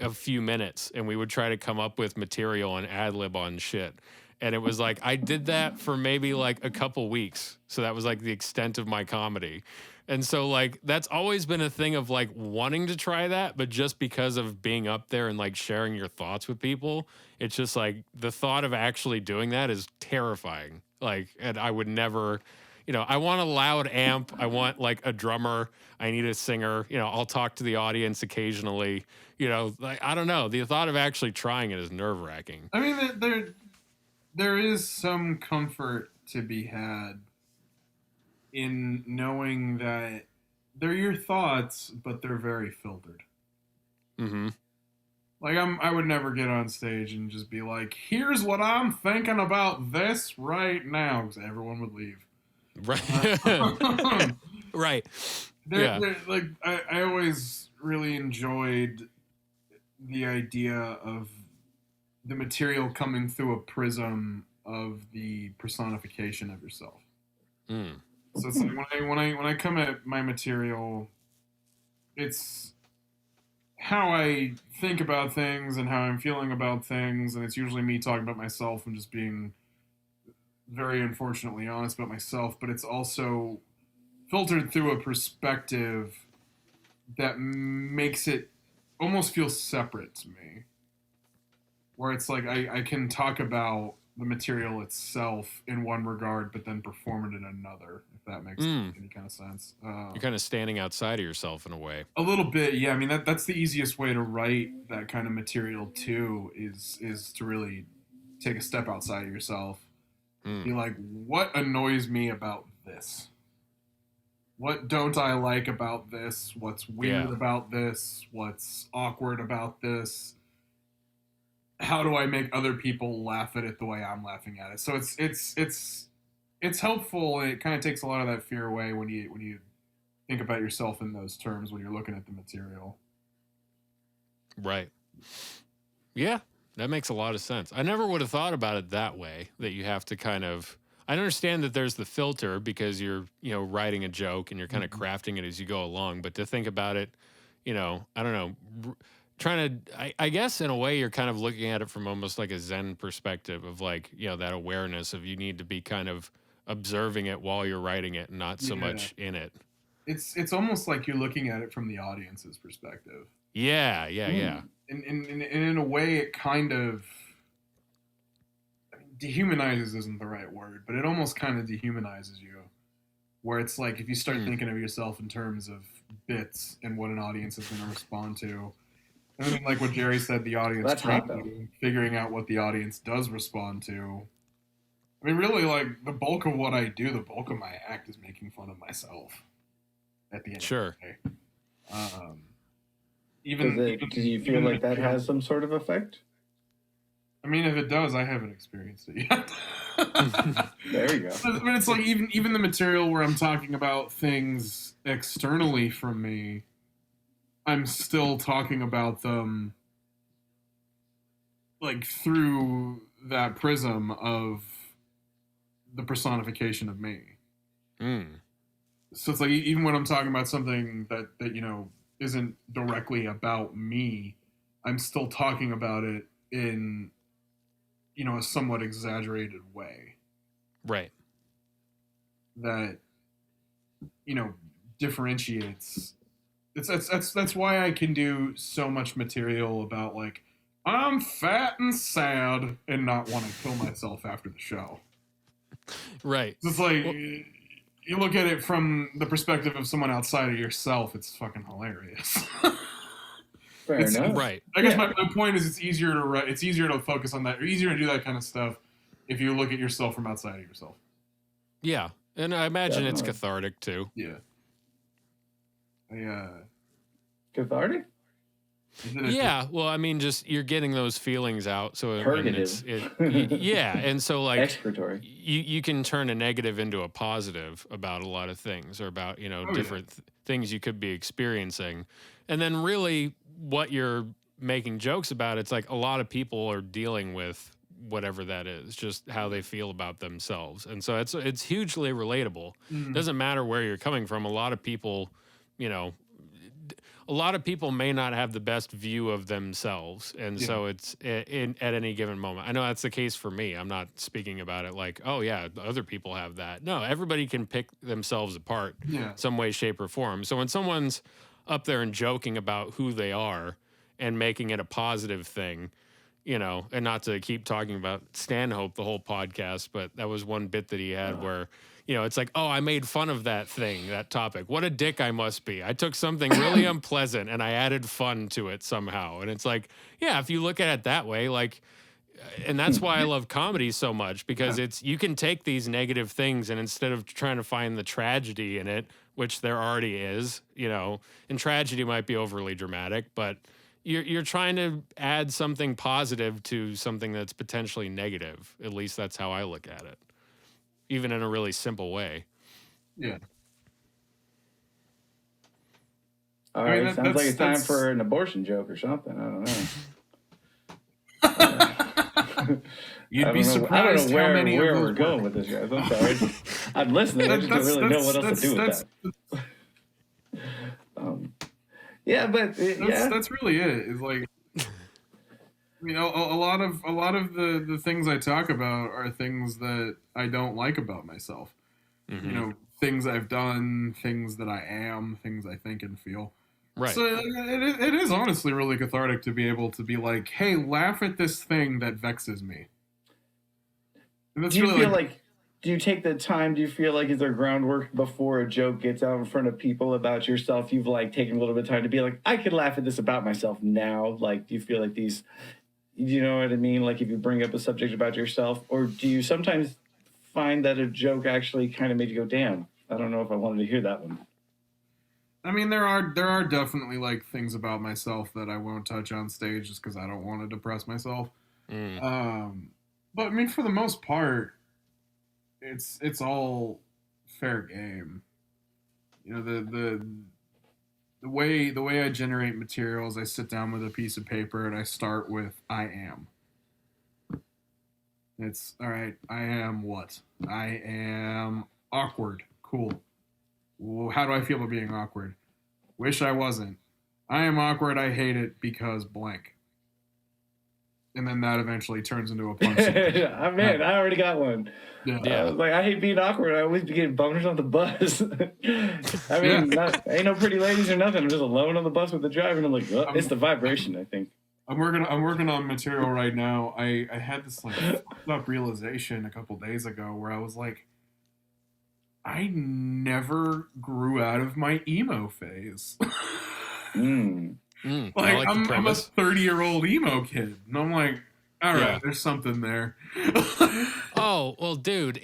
a few minutes and we would try to come up with material and ad lib on shit. And it was like, I did that for maybe like a couple weeks. So that was like the extent of my comedy. And so like, that's always been a thing of like wanting to try that, but just because of being up there and like sharing your thoughts with people, it's just like the thought of actually doing that is terrifying. Like, and I would never, I want a loud amp. I want like a drummer. I need a singer. I'll talk to the audience occasionally. Like, I don't know. The thought of actually trying it is nerve wracking. I mean, there is some comfort to be had in knowing that they're your thoughts, but they're very filtered. Mm-hmm. Like, I would never get on stage and just be like, here's what I'm thinking about this right now, because everyone would leave. Right. Right. Like, I always really enjoyed the idea of the material coming through a prism of the personification of yourself. Mm. So it's like when I come at my material, it's how I think about things and how I'm feeling about things, and it's usually me talking about myself and just being very unfortunately honest about myself, but it's also filtered through a perspective that makes it almost feel separate to me. Where it's like I can talk about the material itself in one regard, but then perform it in another, if that makes any kind of sense. You're kind of standing outside of yourself in a way. A little bit, yeah. I mean, that's the easiest way to write that kind of material, too, is to really take a step outside of yourself. Be like, what annoys me about this? What don't I like about this? What's weird about this? What's awkward about this? How do I make other people laugh at it the way I'm laughing at it? So it's helpful, and it kind of takes a lot of that fear away when you think about yourself in those terms when you're looking at the material. Right. Yeah, that makes a lot of sense. I never would have thought about it that way, that you have to kind of... I understand that there's the filter because you're, writing a joke and you're kind of crafting it as you go along, but to think about it, I don't know... trying to, I guess in a way you're kind of looking at it from almost like a Zen perspective of like, that awareness of you need to be kind of observing it while you're writing it and not so much in it. It's almost like you're looking at it from the audience's perspective. Yeah. And in a way it kind of, dehumanizes isn't the right word, but it almost kind of dehumanizes you. Where it's like if you start thinking of yourself in terms of bits and what an audience is going to respond to, I mean, like what Jerry said, the audience figuring out what the audience does respond to. I mean, really, like, the bulk of what I do, the bulk of my act is making fun of myself at the end of the day. Do you feel like that has some sort of effect? I mean, if it does, I haven't experienced it yet. There you go. I mean, it's like even the material where I'm talking about things externally from me, I'm still talking about them like through that prism of the personification of me. So it's like even when I'm talking about something that isn't directly about me, I'm still talking about it in a somewhat exaggerated way. Right. That differentiates. That's why I can do so much material about like I'm fat and sad and not want to kill myself after the show. Right. It's like you look at it from the perspective of someone outside of yourself, it's fucking hilarious. Fair enough. Right. I guess my point is it's easier to focus on that, or easier to do that kind of stuff if you look at yourself from outside of yourself. Yeah. And I imagine it's Definitely. cathartic too. Yeah. Cathartic? Yeah, well, I mean, just you're getting those feelings out, so Purgative. yeah, and so like Expiratory. you can turn a negative into a positive about a lot of things, or about different things you could be experiencing, and then really what you're making jokes about, it's like a lot of people are dealing with whatever that is, just how they feel about themselves, and so it's hugely relatable. Doesn't matter where you're coming from. A lot of people, a lot of people may not have the best view of themselves. And so it's at any given moment. I know that's the case for me. I'm not speaking about it like, oh, yeah, other people have that. No, everybody can pick themselves apart some way, shape, or form. So when someone's up there and joking about who they are and making it a positive thing, and not to keep talking about Stanhope the whole podcast, but that was one bit that he had where it's like, oh, I made fun of that thing, that topic. What a dick I must be. I took something really unpleasant and I added fun to it somehow. And it's like, yeah, if you look at it that way, like, and that's why I love comedy so much, because you can take these negative things and instead of trying to find the tragedy in it, which there already is, and tragedy might be overly dramatic, but you're trying to add something positive to something that's potentially negative. At least that's how I look at it. Even in a really simple way. Yeah. All right, sounds like it's time for an abortion joke or something. I don't know. You'd be surprised how many where we're going with this, guys. I'm sorry. I'm listening. I just don't really know what else to do with that. Yeah, but that's really it. It's like, I mean, a lot of the things I talk about are things that I don't like about myself. Things I've done, things that I am, things I think and feel. Right. So it is honestly really cathartic to be able to be like, hey, laugh at this thing that vexes me. And that's do you really feel like do you take the time? Do you feel like is there groundwork before a joke gets out in front of people about yourself? You've like taken a little bit of time to be like, I could laugh at this about myself now. Like, do you feel like these? You know what I mean? Like if you bring up a subject about yourself, or do you sometimes find that a joke actually kind of made you go, damn, I don't know if I wanted to hear that one. I mean, there are definitely like things about myself that I won't touch on stage just because I don't want to depress myself. But I mean, for the most part, it's all fair game. The way I generate materials, I sit down with a piece of paper and I start with I am. It's all right. I am what? I am awkward. Cool. Well, how do I feel about being awkward? Wish I wasn't. I am awkward. I hate it because blank. And then that eventually turns into a punchline. Man, I already got one. Yeah. Like, I hate being awkward. I always be getting boners on the bus. I mean, ain't no pretty ladies or nothing. I'm just alone on the bus with the driver, and I'm like, oh, it's the vibration, I think. I'm working on material right now. I had this like fucked up realization a couple days ago where I was like, I never grew out of my emo phase. Like I'm a 30-year-old emo kid, and I'm like, all right, there's something there. Oh, well, dude,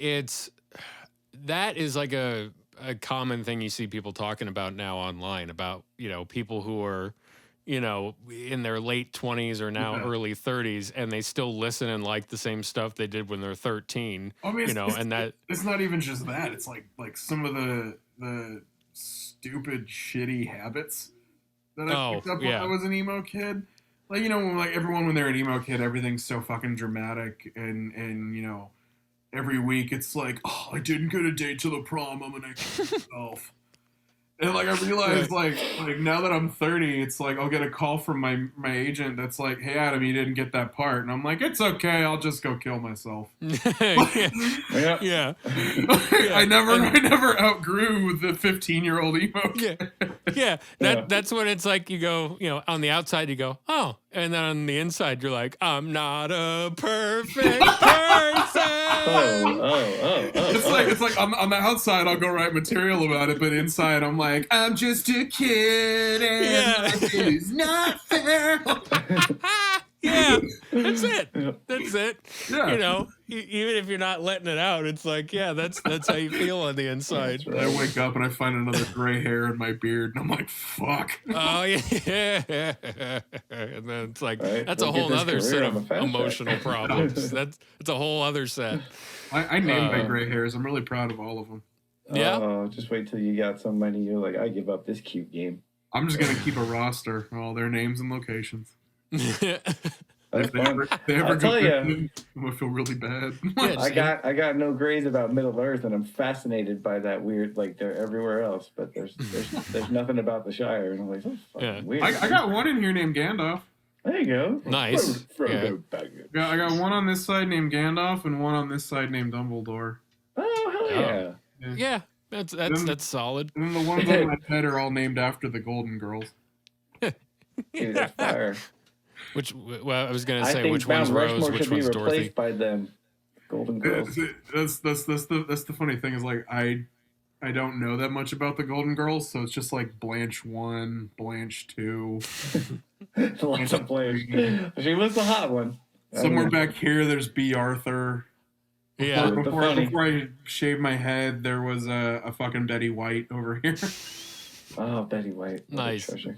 that is like a common thing you see people talking about now online about, people who are, you know, in their late 20s or now early 30s, and they still listen and like the same stuff they did when they're 13. I mean, you know, and that it's not even just that. It's like some of the stupid, shitty habits that I picked up when I was an emo kid. Like, you know, like everyone when they're an emo kid, everything's so fucking dramatic, and you know, every week it's like, oh, I didn't get a date to the prom, I'm gonna kill myself. And like I realized, like now that I'm 30, it's like I'll get a call from my agent that's like, "Hey Adam, you didn't get that part," and I'm like, "It's okay, I'll just go kill myself." yeah. I never outgrew the 15-year-old emo. That's when it's like you go, you know, on the outside you go, oh, and then on the inside you're like, I'm not a perfect person. It's like on the outside I'll go write material about it, but inside I'm like, I'm just a kid and life is not fair. Yeah, that's it. That's it. Yeah. You know, even if you're not letting it out, it's like, yeah, that's how you feel on the inside. Right. I wake up and I find another gray hair in my beard, and I'm like, fuck. Oh, yeah. And then it's like, that's a whole other set of emotional problems. That's a whole other set. I named my gray hairs. I'm really proud of all of them. Yeah. Oh, just wait till you got somebody you're like, I give up this cute game. I'm just going to keep a roster of all their names and locations. That's fun. I'll tell you, I'm gonna feel really bad. I got no grades about Middle Earth, and I'm fascinated by that weird. Like they're everywhere else, but there's nothing about the Shire, and I'm like, that's fucking weird. I got one in here named Gandalf. There you go. Nice. I got one on this side named Gandalf, and one on this side named Dumbledore. Oh hell yeah! Yeah, that's solid. And the ones on my head are all named after the Golden Girls. Dude, that's fire. Which, well, I was gonna say, which Mount one's Rose, Rushmore which should be one's replaced Dorothy? by them Golden Girls. That's the funny thing is, like, I don't know that much about the Golden Girls, so it's just like Blanche 1, Blanche 2. Lots of Blanche. She was the hot one. Somewhere back here, there's B. Arthur. Yeah. Before I shaved my head, there was a fucking Betty White over here. Oh, Betty White. Nice. Treasure.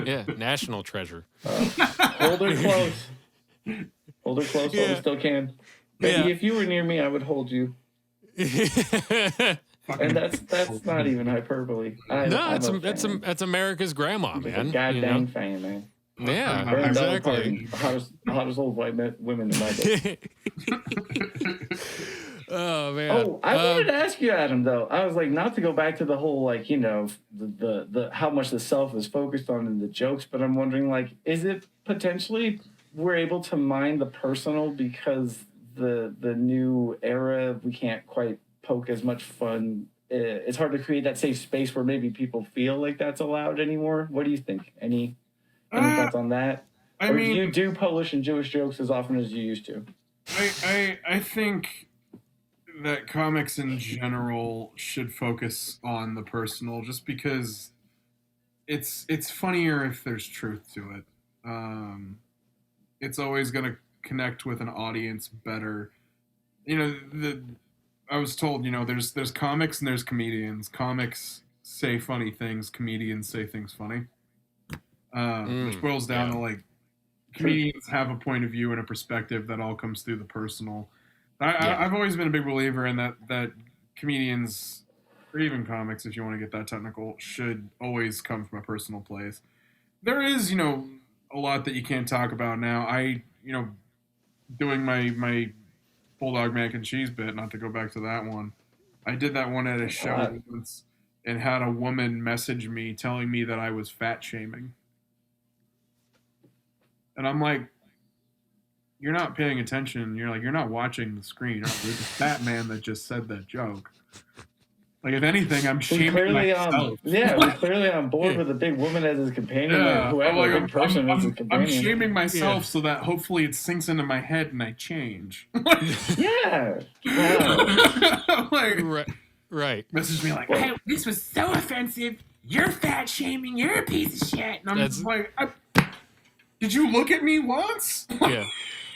Yeah, national treasure. Hold her close. Hold her close while we still can. Betty, if you were near me, I would hold you. And that's not even hyperbole. That's America's grandma, man. Goddamn fan, man. Yeah, exactly. Hottest old white women in my day. Oh man. Oh, I wanted to ask you, Adam. Though I was like, not to go back to the whole like, you know, the how much the self is focused on in the jokes, but I'm wondering, like, is it potentially we're able to mine the personal because the new era we can't quite poke as much fun. It's hard to create that safe space where maybe people feel like that's allowed anymore. What do you think? Any thoughts on that? Or do you do Polish and Jewish jokes as often as you used to? I think that comics in general should focus on the personal, just because it's funnier if there's truth to it. It's always going to connect with an audience better. You know, I was told, you know, there's comics and there's comedians. Comics say funny things, comedians say things funny. Which boils down to, like, comedians have a point of view and a perspective that all comes through the personal. I've always been a big believer in that comedians, or even comics, if you want to get that technical, should always come from a personal place. There is, you know, a lot that you can't talk about now. Doing my Bulldog mac and cheese bit, not to go back to that one, I did that one at a show once and had a woman message me telling me that I was fat shaming. And I'm like, you're not paying attention. You're not watching the screen. You're the fat man that just said that joke. Like, if anything, I'm shaming myself. We're clearly on board with a big woman as his companion, or whoever, big person as his companion. I'm shaming myself so that hopefully it sinks into my head and I change. Yeah. Wow. Like, right. Message me like, hey, this was so offensive. You're fat shaming. You're a piece of shit. And I'm just like, did you look at me once? Yeah.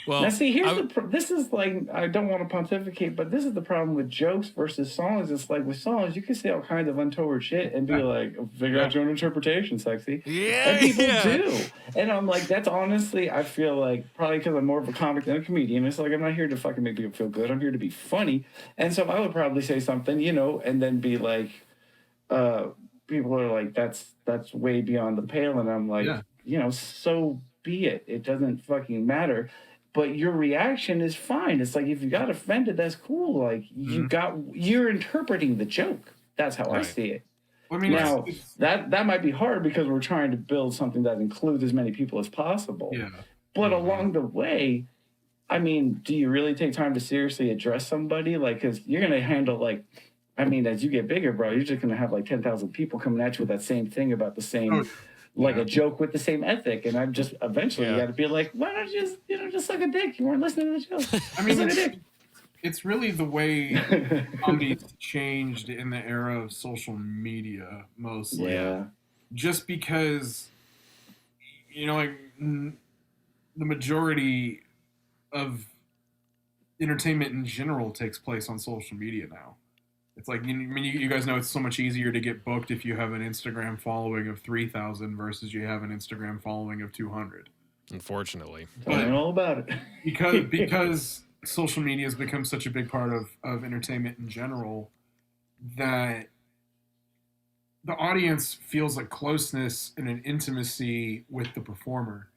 Well, now see, this is like, I don't want to pontificate, but this is the problem with jokes versus songs. It's like with songs, you can say all kinds of untoward shit and be like, figure out your own interpretation, sexy. Yeah, And people do. And I'm like, that's honestly, I feel like, probably because I'm more of a comic than a comedian. It's like, I'm not here to fucking make people feel good. I'm here to be funny. And so I would probably say something, and then be like, people are like, that's way beyond the pale. And I'm like, so be it. It doesn't fucking matter. But your reaction is fine. It's like, if you got offended, that's cool. Like, you're interpreting the joke. That's how I see it. I mean, now, that might be hard because we're trying to build something that includes as many people as possible. Yeah. But along the way, I mean, do you really take time to seriously address somebody? Like, because you're going to handle, like, I mean, as you get bigger, bro, you're just going to have like 10,000 people coming at you with that same thing about the same, a joke with the same ethic. And I'm just eventually got to be like, why don't you just suck a dick? You weren't listening to the show. I mean, it's really the way comedy's changed in the era of social media mostly. Yeah. Just because, like the majority of entertainment in general takes place on social media now. It's like, you guys know it's so much easier to get booked if you have an Instagram following of 3,000 versus you have an Instagram following of 200. Unfortunately. I know all about it. Because social media has become such a big part of entertainment in general that the audience feels like closeness and an intimacy with the performer.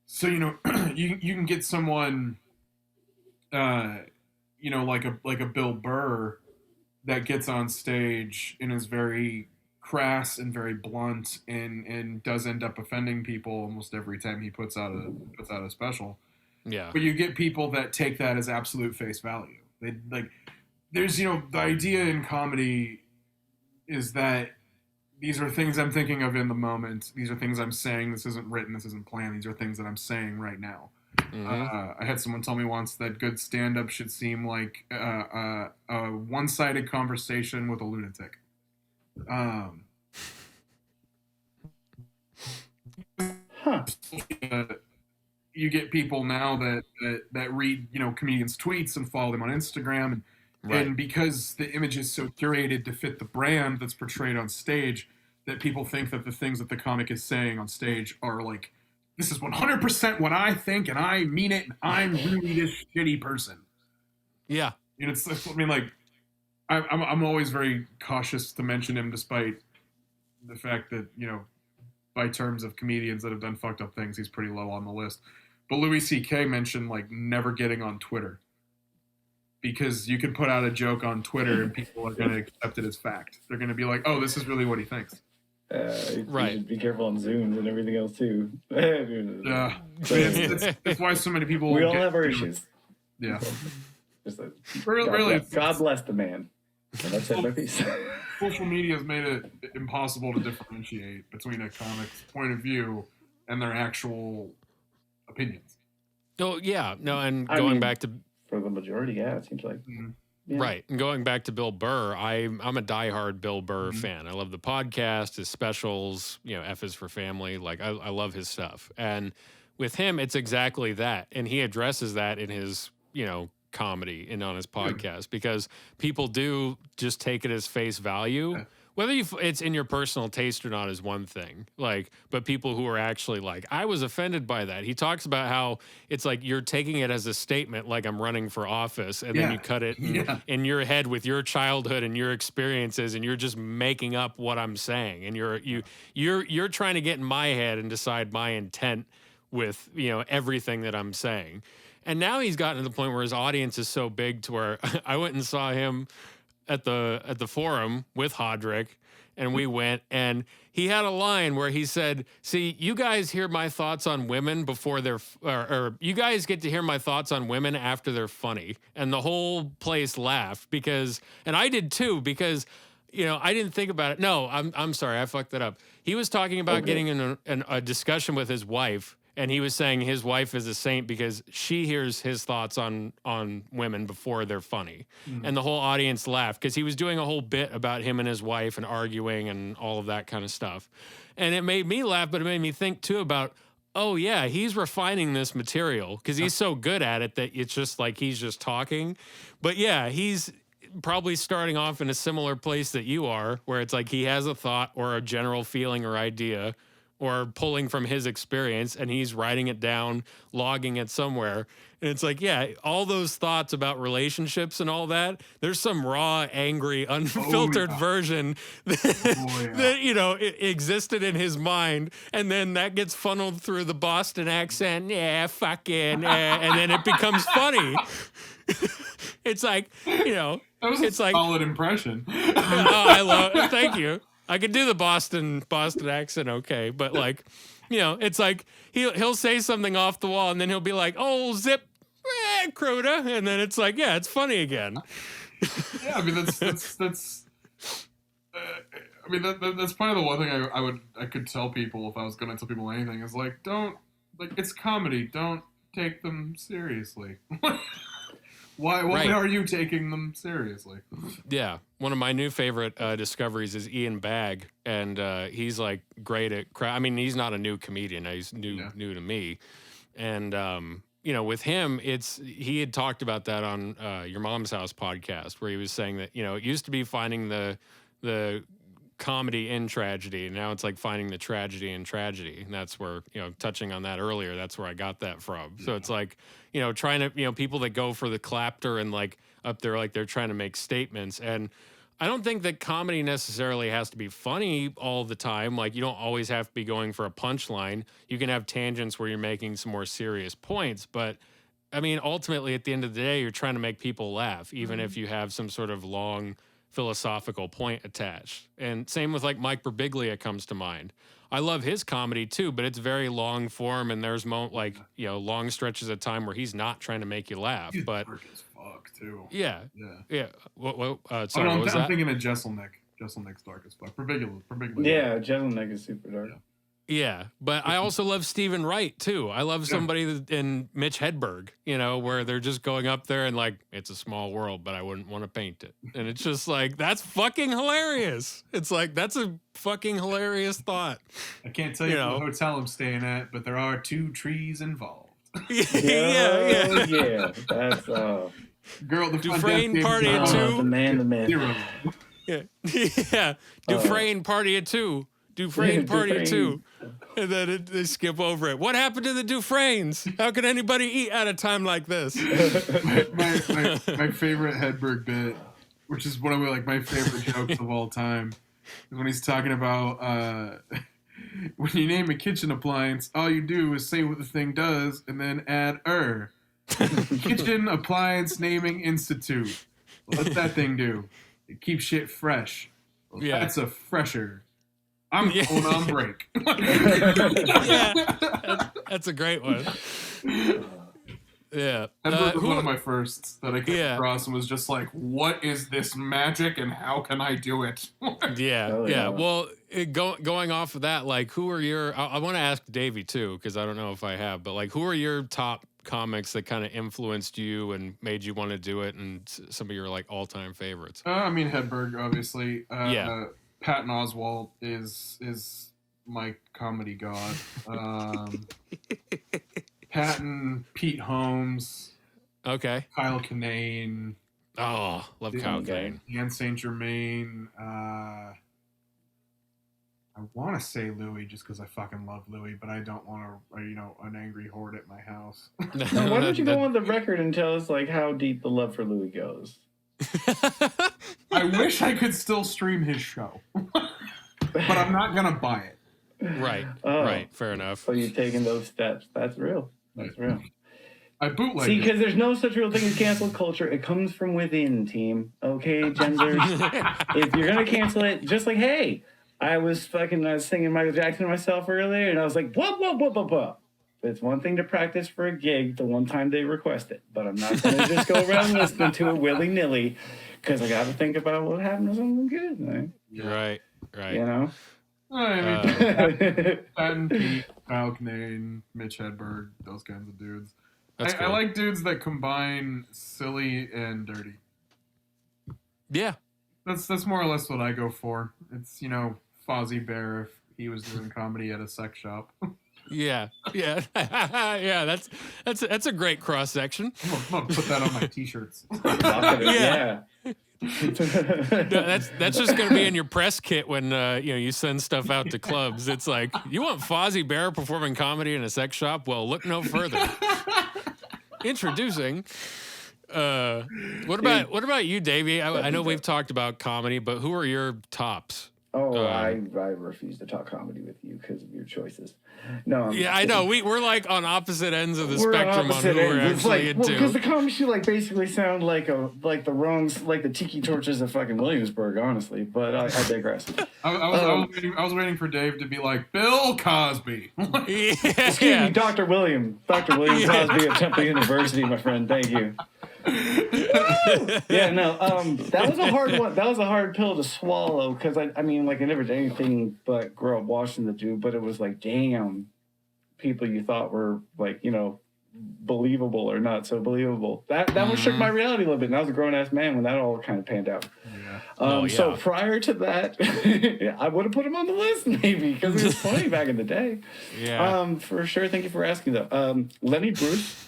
So, you can get someone, like a Bill Burr, that gets on stage and is very crass and very blunt and does end up offending people almost every time he puts out a special. Yeah. But you get people that take that as absolute face value. They like, there's, the idea in comedy is that these are things I'm thinking of in the moment. These are things I'm saying. This isn't written. This isn't planned. These are things that I'm saying right now. I had someone tell me once that good stand-up should seem like a one-sided conversation with a lunatic. You get people now that read, comedians' tweets and follow them on Instagram, and because the image is so curated to fit the brand that's portrayed on stage, that people think that the things that the comic is saying on stage are like, this is 100% what I think, and I mean it, and I'm really this shitty person. Yeah. I'm always very cautious to mention him, despite the fact that, by terms of comedians that have done fucked up things, he's pretty low on the list. But Louis C.K. mentioned, like, never getting on Twitter. Because you can put out a joke on Twitter and people are going to accept it as fact. They're going to be like, oh, this is really what he thinks. You should be careful on Zooms and everything else too. Yeah, that's why so many people. We all have our issues. Yeah, really. God bless the man. And that's it, my piece. Social media has made it impossible to differentiate between a comic's point of view and their actual opinions. Oh yeah, no, and going back to for the majority, it seems like. Mm-hmm. Yeah. Right. And going back to Bill Burr, I'm a diehard Bill Burr fan. I love the podcast, his specials, F is for Family. Like, I love his stuff. And with him, it's exactly that. And he addresses that in his, comedy and on his podcast because people do just take it as face value. Yeah. Whether it's in your personal taste or not is one thing, but people who are actually I was offended by that. He talks about how it's like you're taking it as a statement, like I'm running for office, and then you cut it in your head with your childhood and your experiences, and you're just making up what I'm saying, and you're trying to get in my head and decide my intent with everything that I'm saying. And now he's gotten to the point where his audience is so big to where I went and saw him at the forum with Hodrick, and we went, and he had a line where he said, see, you guys hear my thoughts on women before they're, or you guys get to hear my thoughts on women after they're funny. And the whole place laughed and I did too, because, I didn't think about it. No, I'm sorry, I fucked that up. He was talking about getting in a discussion with his wife, and he was saying his wife is a saint because she hears his thoughts on women before they're funny. Mm-hmm. And the whole audience laughed because he was doing a whole bit about him and his wife and arguing and all of that kind of stuff. And it made me laugh, but it made me think too about, oh yeah, he's refining this material because he's so good at it that it's just like he's just talking. But yeah, he's probably starting off in a similar place that you are, where it's like he has a thought or a general feeling or idea or pulling from his experience and he's writing it down, logging it somewhere. And it's like, yeah, all those thoughts about relationships and all that, there's some raw, angry, unfiltered version that, you know, it existed in his mind. And then that gets funneled through the Boston accent. Yeah, fucking. And then it becomes funny. It's like, you know, That was it's a like, solid impression. oh, I love it. Thank you. I could do the Boston accent okay, but like, you know, it's like he'll say something off the wall and then he'll be like, "Oh, zip, cruda," and then it's like, yeah, it's funny again. Yeah, I mean that's I mean that's probably the one thing I could tell people if I was going to tell people anything is like, don't, like, it's comedy, don't take them seriously. Why are you taking them seriously? Yeah. One of my new favorite discoveries is Ian Bagg, and he's like great at I mean, he's not a new comedian. He's new to me. And you know, with him, he had talked about that on Your Mom's House podcast, where he was saying that, you know, it used to be finding the comedy in tragedy, and now it's like finding the tragedy in tragedy. And that's where, you know, touching on that earlier, that's where I got that from. So it's like, you know, trying to, you know, people that go for the clapter and like up there, like they're trying to make statements. And I don't think that comedy necessarily has to be funny all the time. Like, you don't always have to be going for a punchline. You can have tangents where you're making some more serious points. But I mean, ultimately, at the end of the day, you're trying to make people laugh, even if you have some sort of long philosophical point attached. And same with like Mike Birbiglia comes to mind. I love his comedy too, but it's very long form, and there's like, you know, long stretches of time where he's not trying to make you laugh. He's but dark as fuck too. Yeah. What Sorry, what was that? I'm thinking of Jesselnick. Jesselnick's dark as fuck. Birbiglia. Yeah, Jesselnick is super dark. Yeah, but I also love Stephen Wright too. I love somebody in Mitch Hedberg, you know, where they're just going up there and like, it's a small world, but I wouldn't want to paint it. And it's just like, that's fucking hilarious. It's like, that's a fucking hilarious thought. I can't tell you what hotel I'm staying at, but there are 2 trees involved. Yeah. That's girl. The Dufresne party at 2. The man, the myth. 0. Yeah. Dufresne party at 2. Dufresne party at 2. And then they skip over it. What happened to the Dufresnes? How can anybody eat at a time like this? my favorite Hedberg bit, which is one of my favorite jokes of all time, is when he's talking about when you name a kitchen appliance, all you do is say what the thing does and then add Kitchen Appliance Naming Institute. What's that thing do? It keeps shit fresh. Well, that's a fresher. I'm going on break. That's a great one. Yeah. That was one of my firsts that I came across and was just like, what is this magic and how can I do it? Yeah. Well, going off of that, like, who are your, I want to ask Davey too, because I don't know if I have, but like, who are your top comics that kind of influenced you and made you want to do it, and some of your like all-time favorites? I mean, Hedberg, obviously. Patton Oswalt is my comedy god. Patton, Pete Holmes. Okay. Kyle Kinane. Oh, love Kyle Kinane. Anne St. Germain. I want to say Louis just because I fucking love Louis, but I don't want to, an angry horde at my house. Now, why don't you go on the record and tell us like how deep the love for Louis goes? I wish I could still stream his show, but I'm not gonna buy it. Right. Right. Fair enough. So you're taking those steps. That's real. That's real. I bootleg. See, because there's no such real thing as cancel culture. It comes from within, team. Okay, genders. If you're gonna cancel it, just like, hey, I was singing Michael Jackson to myself earlier, and I was like, whoa. It's one thing to practice for a gig the one time they request it, but I'm not going to just go around listening to it willy-nilly because I got to think about what happened to something good. Right? Right. You know? Patton, Pete, Kyle Kinane, Mitch Hedberg, those kinds of dudes. I like dudes that combine silly and dirty. Yeah. That's more or less what I go for. It's, Fozzie Bear if he was doing comedy at a sex shop. Yeah. Yeah. Yeah. That's a great cross section. I'm gonna put that on my t-shirts. Yeah. That's just gonna be in your press kit when you send stuff out to clubs. It's like, you want Fozzie Bear performing comedy in a sex shop? Well, look no further. Introducing. What about you, Davey? I know we've talked about comedy, but who are your tops? Oh, I refuse to talk comedy with you because of your choices. No. Yeah, I know. We're like on opposite ends of the We're spectrum on who we're actually into. Because the comedy like basically sound like the tiki torches of fucking Williamsburg, honestly. But I digress. I was waiting for Dave to be like Bill Cosby. Excuse me, Dr. William Cosby at Temple University, my friend. Thank you. Yeah, no. That was a hard one. That was a hard pill to swallow because I mean, like I never did anything but grow up watching the dude. But it was like, damn, people you thought were like, believable or not so believable. That one shook my reality a little bit. And I was a grown ass man when that all kind of panned out. Yeah. So prior to that, I would have put him on the list maybe because he was funny back in the day. Yeah. For sure. Thank you for asking though. Lenny Bruce.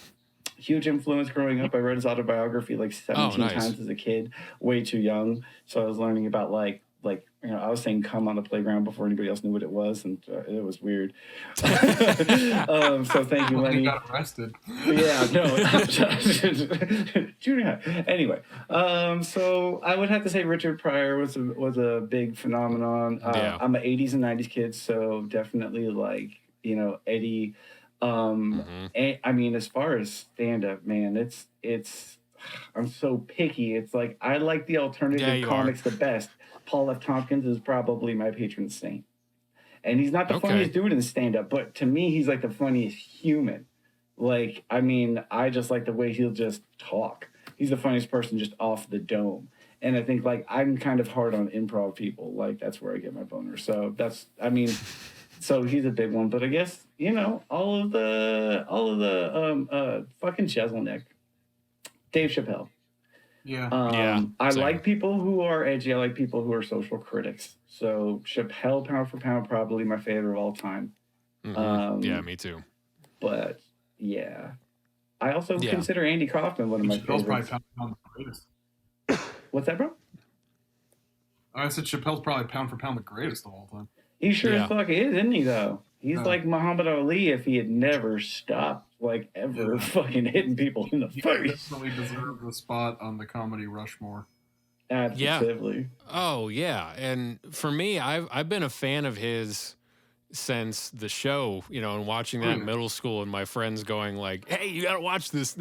Huge influence growing up. I read his autobiography like 17 times as a kid, way too young. So I was learning about like I was saying "come" on the playground before anybody else knew what it was, and it was weird. So thank you, Lenny. He got arrested. Yeah, no. Junior high. Anyway, so I would have to say Richard Pryor was a big phenomenon. I'm an 80s and 90s kid, so definitely like Eddie. And, I mean, as far as stand-up, man, it's I'm so picky. It's like I like the alternative comics the best. Paul F. Tompkins is probably my patron saint, and he's not the funniest dude in stand-up, but to me, he's like the funniest human. Like, I mean, I just like the way he'll just talk. He's the funniest person just off the dome. And I think like I'm kind of hard on improv people. Like that's where I get my boner. So so he's a big one, but I guess all of the fucking Cheselnick, Dave Chappelle. Yeah. I like people who are edgy. I like people who are social critics. So Chappelle, pound for pound, probably my favorite of all time. Yeah, me too. But yeah, I also consider Andy Kaufman one of my Chappelle's favorites. probably pound for pound the greatest. What's that, bro? I said Chappelle's probably pound for pound the greatest of all time. He sure as fuck is, isn't he, though? He's like Muhammad Ali if he had never stopped, like, ever fucking hitting people in the face. Definitely deserved the spot on the comedy Rushmore. Absolutely. Yeah. Oh, yeah. And for me, I've been a fan of his since the show, and watching that in middle school and my friends going like, hey, you got to watch this,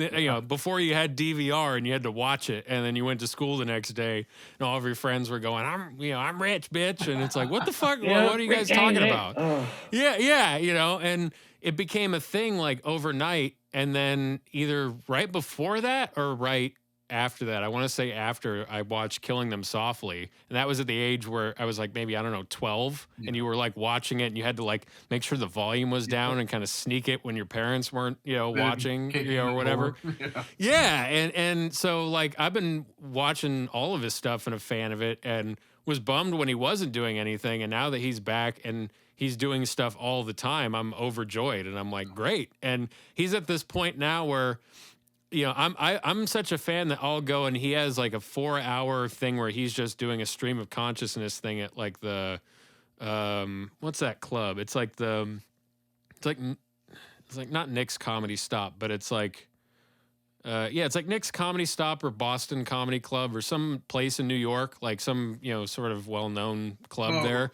before you had DVR and you had to watch it. And then you went to school the next day and all of your friends were going, I'm rich, bitch. And it's like, what the fuck? What are you guys talking about? Yeah. And it became a thing like overnight. And then either right before that or right after that, I want to say after I watched Killing Them Softly, and that was at the age where I was like maybe 12, and you were like watching it and you had to like make sure the volume was down and kind of sneak it when your parents weren't watching or whatever. And so like I've been watching all of his stuff and a fan of it, and was bummed when he wasn't doing anything, and now that he's back and he's doing stuff all the time, I'm overjoyed, and I'm like, great. And he's at this point now where I'm such a fan that I'll go, and he has like a 4-hour thing where he's just doing a stream of consciousness thing at like the what's that club? It's like not Nick's Comedy Stop, but it's like it's like Nick's Comedy Stop or Boston Comedy Club or some place in New York, like some sort of well-known club there.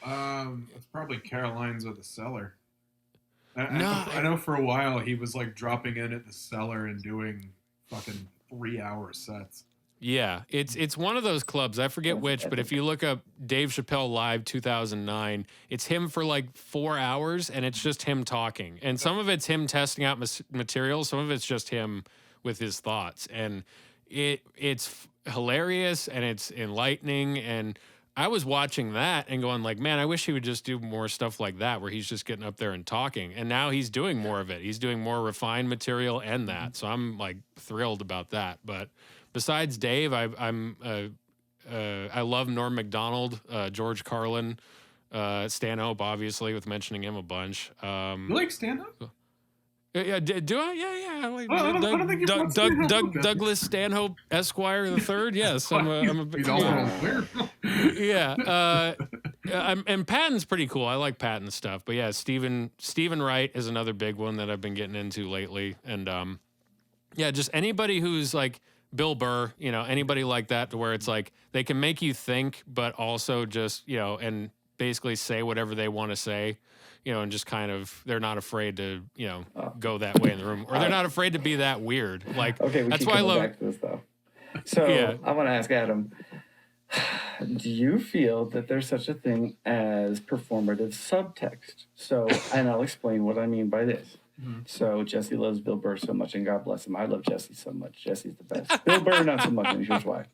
It's probably Caroline's or the Cellar. I know for a while he was like dropping in at the Cellar and doing fucking 3-hour sets. Yeah, it's one of those clubs. I forget which, but if you look up Dave Chappelle Live 2009, it's him for like 4 hours, and it's just him talking. And some of it's him testing out material. Some of it's just him with his thoughts. And it's hilarious, and it's enlightening. And I was watching that and going like, man, I wish he would just do more stuff like that where he's just getting up there and talking. And now he's doing more of it. He's doing more refined material and that. So I'm like thrilled about that. But besides Dave, I love Norm Macdonald, George Carlin, Stanhope, obviously, with mentioning him a bunch. You like stand-up? Yeah, do I? Yeah. Like I don't think you've watched Stanhope. Douglas Stanhope Esquire the Third. Yes, I'm a He's also yeah. clear. Yeah. And Patton's pretty cool. I like Patton stuff. But yeah, Stephen Wright is another big one that I've been getting into lately. And yeah, just anybody who's like Bill Burr, anybody like that, to where it's like they can make you think, but also just, and basically say whatever they want to say. And just kind of, they're not afraid to, go that way in the room, or they're not afraid to be that weird. Like, okay, we that's keep why I coming love. back to this though. So Yeah. I want to ask Adam, do you feel that there's such a thing as performative subtext? So, and I'll explain what I mean by this. Mm-hmm. So Jesse loves Bill Burr so much, and God bless him. I love Jesse so much. Jesse's the best. Bill Burr, not so much, and here's why.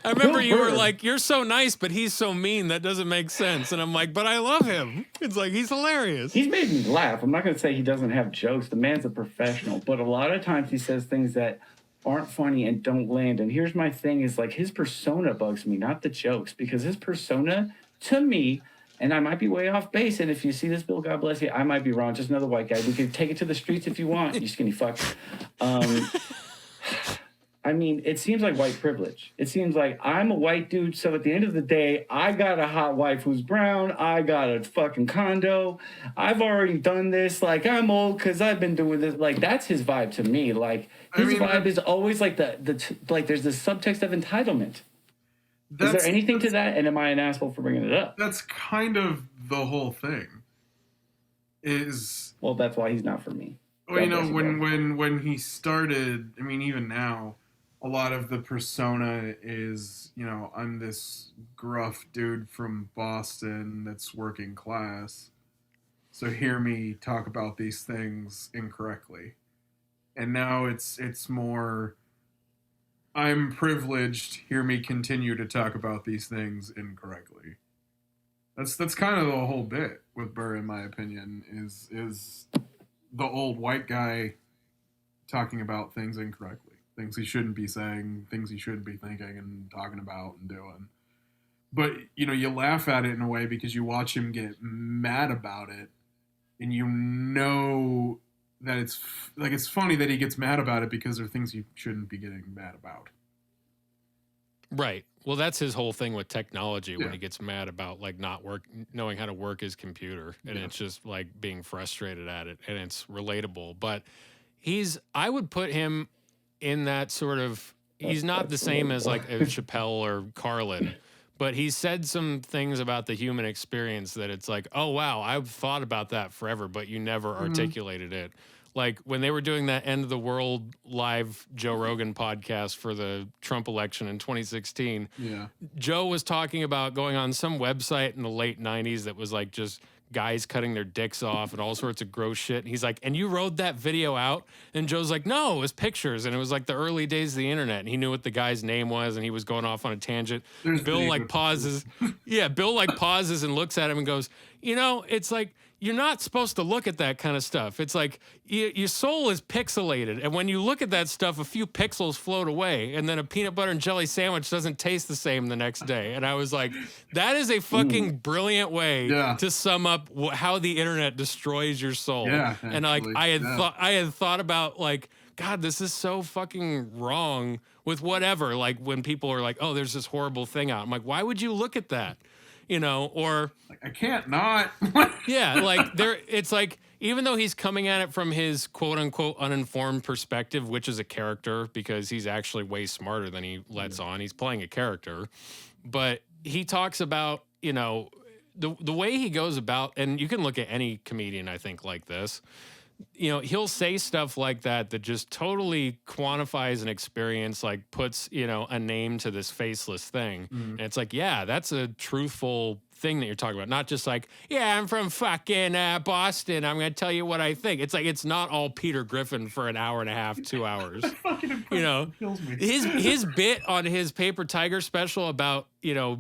I remember Bill you were Burr. like, "You're so nice, but he's so mean. That doesn't make sense." And I'm like, "But I love him. It's like he's hilarious." He's made me laugh. I'm not going to say he doesn't have jokes. The man's a professional, but a lot of times he says things that aren't funny and don't land. And here's my thing: is like his persona bugs me, not the jokes, because his persona, to me. And I might be way off base. And if you see this, Bill, God bless you, I might be wrong. Just another white guy. We could take it to the streets if you want, you skinny fuck. I mean, it seems like white privilege. It seems like I'm a white dude, so at the end of the day, I got a hot wife who's brown. I got a fucking condo. I've already done this. Like, I'm old because I've been doing this. Like, that's his vibe to me. Like, his vibe is always like like there's this subtext of entitlement. Is there anything to that? And am I an asshole for bringing it up? That's kind of the whole thing. Well, that's why he's not for me. Well, when he started, I mean, even now, a lot of the persona is, I'm this gruff dude from Boston that's working class. So hear me talk about these things incorrectly. And now it's more, I'm privileged, hear me continue to talk about these things incorrectly. That's kind of the whole bit with Burr, in my opinion, is the old white guy talking about things incorrectly. Things he shouldn't be saying, things he shouldn't be thinking and talking about and doing. But, you laugh at it in a way because you watch him get mad about it, and that it's funny that he gets mad about it because there are things you shouldn't be getting mad about. Right. Well, that's his whole thing with technology when he gets mad about like not knowing how to work his computer, and it's just like being frustrated at it, and it's relatable. But I would put him in that sort of, he's not the same as like a Chappelle or Carlin, but he said some things about the human experience that it's like, oh wow, I've thought about that forever, but you never articulated it. Like when they were doing that End of the World live Joe Rogan podcast for the Trump election in 2016, Joe was talking about going on some website in the late 90s that was like just guys cutting their dicks off and all sorts of gross shit. And he's like, and you wrote that video out? And Joe's like, no, it was pictures. And it was like the early days of the internet. And he knew what the guy's name was, and he was going off on a tangent. Bill like pauses. Bill like pauses and looks at him and goes, it's like, you're not supposed to look at that kind of stuff. It's like your soul is pixelated. And when you look at that stuff, a few pixels float away. And then a peanut butter and jelly sandwich doesn't taste the same the next day. And I was like, that is a fucking brilliant way to sum up how the internet destroys your soul. Yeah, and like I had thought about like, God, this is so fucking wrong with whatever. Like when people are like, oh, there's this horrible thing out. I'm like, why would you look at that? Or like, I can't not. It's like, even though he's coming at it from his quote unquote uninformed perspective, which is a character because he's actually way smarter than he lets on. He's playing a character, but he talks about, the way he goes about, and you can look at any comedian, I think, like this. He'll say stuff like that just totally quantifies an experience, like puts, a name to this faceless thing. And it's like, yeah, that's a truthful thing that you're talking about. Not just like, yeah, I'm from fucking Boston, I'm going to tell you what I think. It's like, it's not all Peter Griffin for an hour and a half, 2 hours. Kills me. His bit on his Paper Tiger special about,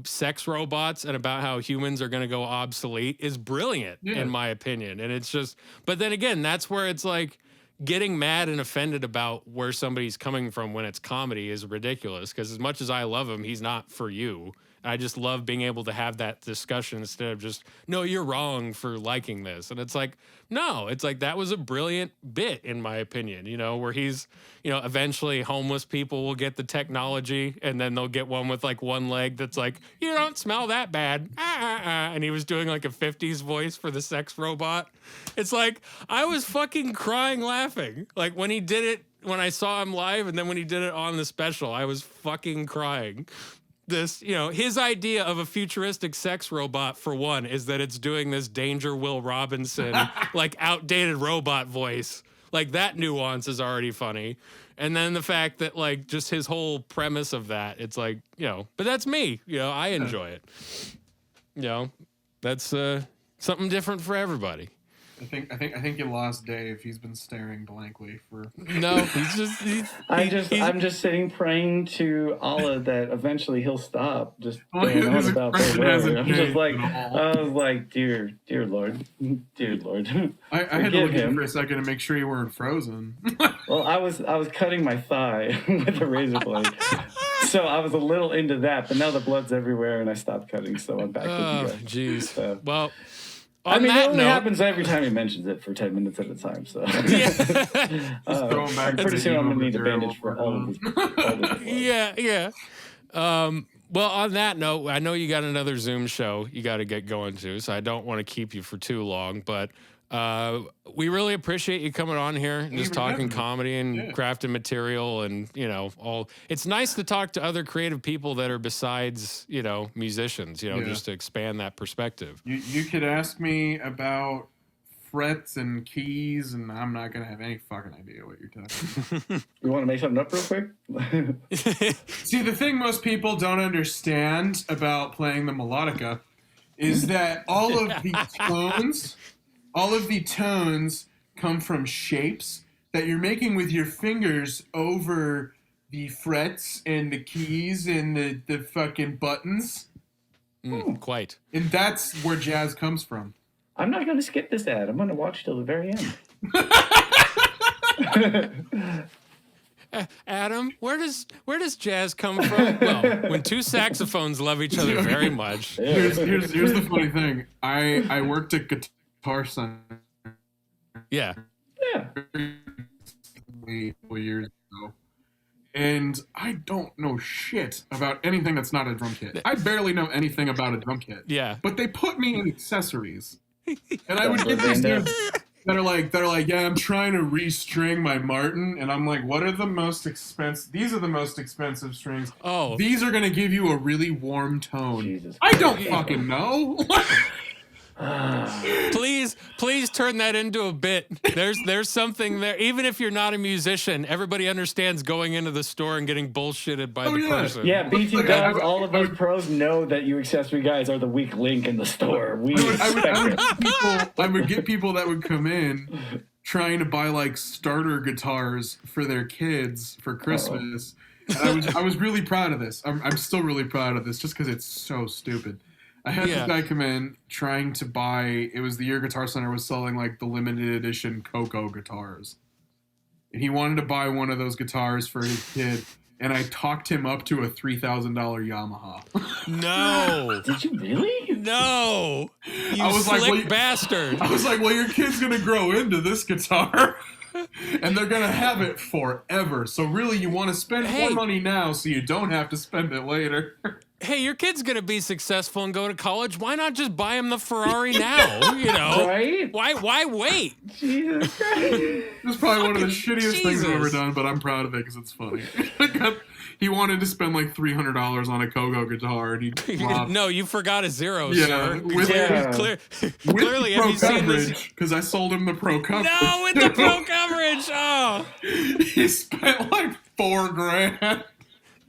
sex robots and about how humans are going to go obsolete is brilliant, in my opinion. And it's just, but then again, that's where it's like getting mad and offended about where somebody's coming from when it's comedy is ridiculous. Because as much as I love him, he's not for you. I just love being able to have that discussion instead of just, no, you're wrong for liking this. And it's like, no, it's like that was a brilliant bit, in my opinion, you know, where he's, you know, eventually homeless people will get the technology and then they'll get one with like one leg that's like, you don't smell that bad. And he was doing like a 50s voice for the sex robot. It's like, I was fucking crying laughing. Like when he did it, when I saw him live and then when he did it on the special, I was fucking crying. This, you know, his idea of a futuristic sex robot, for one, is that it's doing this Danger Will Robinson, like outdated robot voice. Like that nuance is already funny. And then the fact that like just his whole premise of that, it's like, you know, but that's me, you know, I enjoy it. You know, that's something different for everybody. I think you lost Dave. He's been staring blankly for. No, I'm just sitting praying to Allah that eventually he'll stop. Just Well, going on his about expression forever. hasn't I'm just changed like, at all. I was like, dear Lord. I had to Forgive look at him. him for a second to make sure you weren't frozen. Well, I was cutting my thigh with a razor blade, so I was a little into that. But now the blood's everywhere, and I stopped cutting, so I'm back oh, with you guys. jeez. So, Well, I on mean, it that only note, happens every time he mentions it for 10 minutes at a time. So Throw him back to pretty the soon I'm emo gonna need a material bandage for we're all of on. his blood. yeah. Well, on that note, I know you got another Zoom show you got to get going to, so I don't want to keep you for too long, but we really appreciate you coming on here and just for talking having me. comedy and Yeah. crafting material and, you know, all. It's nice to talk to other creative people that are besides, you know, musicians, you know, Yeah. just to expand that perspective. You could ask me about frets and keys, and I'm not gonna have any fucking idea what you're talking about. You want to make something up real quick? See, the thing most people don't understand about playing the melodica is that all of the tones come from shapes that you're making with your fingers over the frets and the keys and the fucking buttons. Quite. And that's where jazz comes from. I'm not going to skip this ad. I'm going to watch till the very end. Adam, where does jazz come from? Well, when two saxophones love each other very much. Here's the funny thing. I worked at Guitar Center Yeah. Yeah. a couple years ago, and I don't know shit about anything that's not a drum kit. I barely know anything about a drum kit. Yeah. But they put me in accessories, and I would get these dudes that are like, yeah, I'm trying to restring my Martin, and I'm like, what are the most expensive? These are the most expensive strings. Oh. These are gonna give you a really warm tone. Jesus I don't fucking know. Please turn that into a bit. There's something there. Even if you're not a musician, everybody understands going into the store and getting bullshitted by the yeah. person. Yeah, BT Like, Dubs, all of us pros know that you accessory guys are the weak link in the store. We expect it. I would get people that would come in trying to buy like starter guitars for their kids for Christmas. And I was really proud of this. I'm still really proud of this just because it's so stupid. I had this guy come in trying to buy, it was the year Guitar Center was selling like the limited edition Coco guitars. And he wanted to buy one of those guitars for his kid. And I talked him up to a $3,000 Yamaha. No. Did you really? No. You I was like, slick well, you- bastard. I was like, well, your kid's going to grow into this guitar. And they're going to have it forever. So really, you want to spend more money now so you don't have to spend it later. Hey, your kid's gonna be successful and go to college. Why not just buy him the Ferrari now? You know, Right? Why wait? Jesus Christ. It's probably one of the shittiest things I've ever Jesus. done, but I'm proud of it because it's funny. He wanted to spend like $300 on a Coco guitar, and he flopped. No, you forgot a zero, Yeah, sir. with- Yeah. Clearly, have you seen this? Because I sold him the pro coverage. No, with the pro coverage. Oh, He spent like $4,000.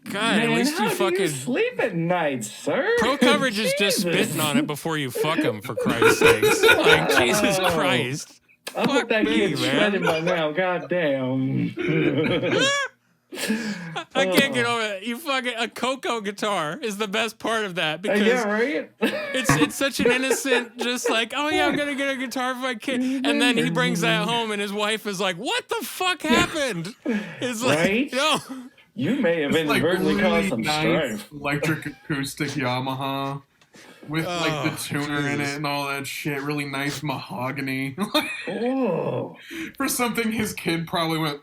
God, Man, at least how you do fucking. you sleep at night, sir? Pro coverage is just Jesus. spitting on it before you fuck him, for Christ's sakes. Like, Jesus Christ. I hope Fuck that me, kid's man. shredded by now. God damn. I can't get over it. You fucking. A Coco guitar is the best part of that because. Yeah, right? It's such an innocent, just like, oh yeah, I'm gonna get a guitar for my kid, and then he brings that home, and his wife is like, "What the fuck happened?" It's like, Right? no, You may have It's like inadvertently caused really some nice strife. electric acoustic Yamaha with like the tuner in Jesus. it and all that shit. Really nice mahogany. Oh, For something his kid probably went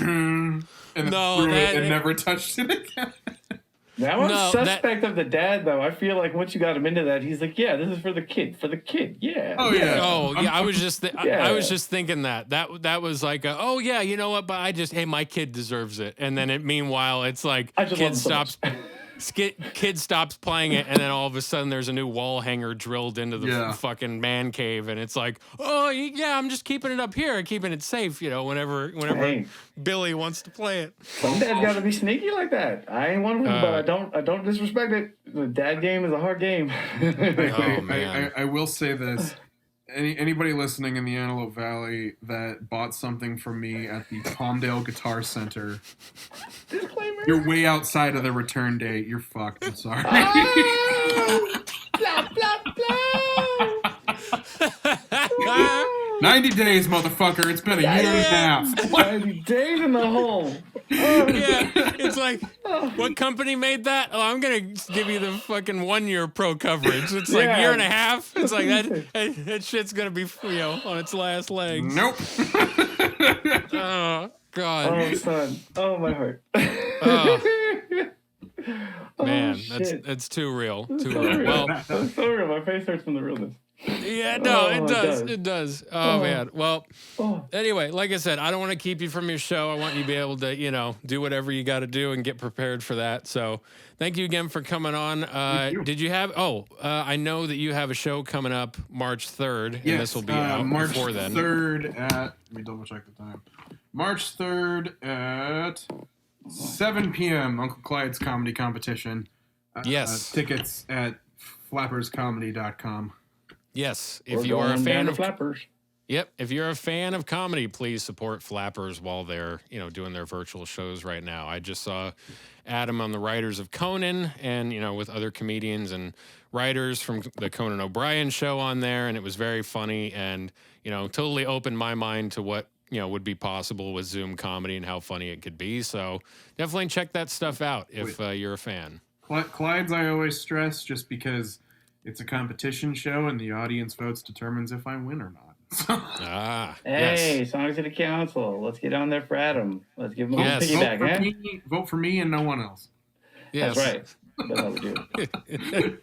and then No, threw it that- and never touched it again. now I'm No, suspect of the dad though. I feel like once you got him into that, he's like, yeah, this is for the kid, yeah. Oh, yeah. Oh yeah, I was just I was Yeah. just thinking that was like oh yeah, you know what? But I just my kid deserves it, and then meanwhile it's like I just love kid him so stops much. kid stops playing it, and then all of a sudden there's a new wall hanger drilled into the Yeah. fucking man cave, and it's like oh yeah, I'm just keeping it up here, keeping it safe, whenever Hey. Billy wants to play it. Some dads gotta be sneaky like that. I ain't one of them, but I don't disrespect it. The dad game is a hard game. Oh, man. I will say this. Anybody listening in the Antelope Valley that bought something from me at the Palmdale Guitar Center, Disclaimer. you're way outside of the return date. You're fucked. I'm sorry. Oh! Blah, blah, blah. 90 days, motherfucker. It's been a year and a half. 90 days in the hole. Yeah, it's like, what company made that? Oh, I'm gonna give you the fucking 1 year pro coverage. It's like Yeah. year and a half. It's like that shit's gonna be on its last legs. Nope. Oh God, Oh, son. Oh, my heart. Oh, man, shit. that's too real. Too So real. real. Well, That's so real. My face hurts from the realness. yeah, no, Oh, it it does. does. It does. Oh man. Well, Oh, anyway, like I said, I don't want to keep you from your show. I want you to be able to, do whatever you got to do and get prepared for that. So, thank you again for coming on. you. Did you have? I know that you have a show coming up March 3rd, and Yes, this will be out March before then. 3rd at, let me double check the time. March 3rd at 7 p.m. Uncle Clyde's comedy competition. Yes. Tickets at flapperscomedy.com. Yes, if we're you are a going fan down to of Flappers. Yep. If you're a fan of comedy, please support Flappers while they're, doing their virtual shows right now. I just saw Adam on the Writers of Conan and, with other comedians and writers from the Conan O'Brien show on there. And it was very funny and, totally opened my mind to what, would be possible with Zoom comedy and how funny it could be. So definitely check that stuff out if you're a fan. Clyde's, I always stress, just because it's a competition show and the audience votes determines if I win or not. Ah, Hey, yes. Songs of the Council. Let's get on there for Adam. Let's give him a Yes. little piggyback, Vote for me and no one else. Yes. That's right. That's how we do it.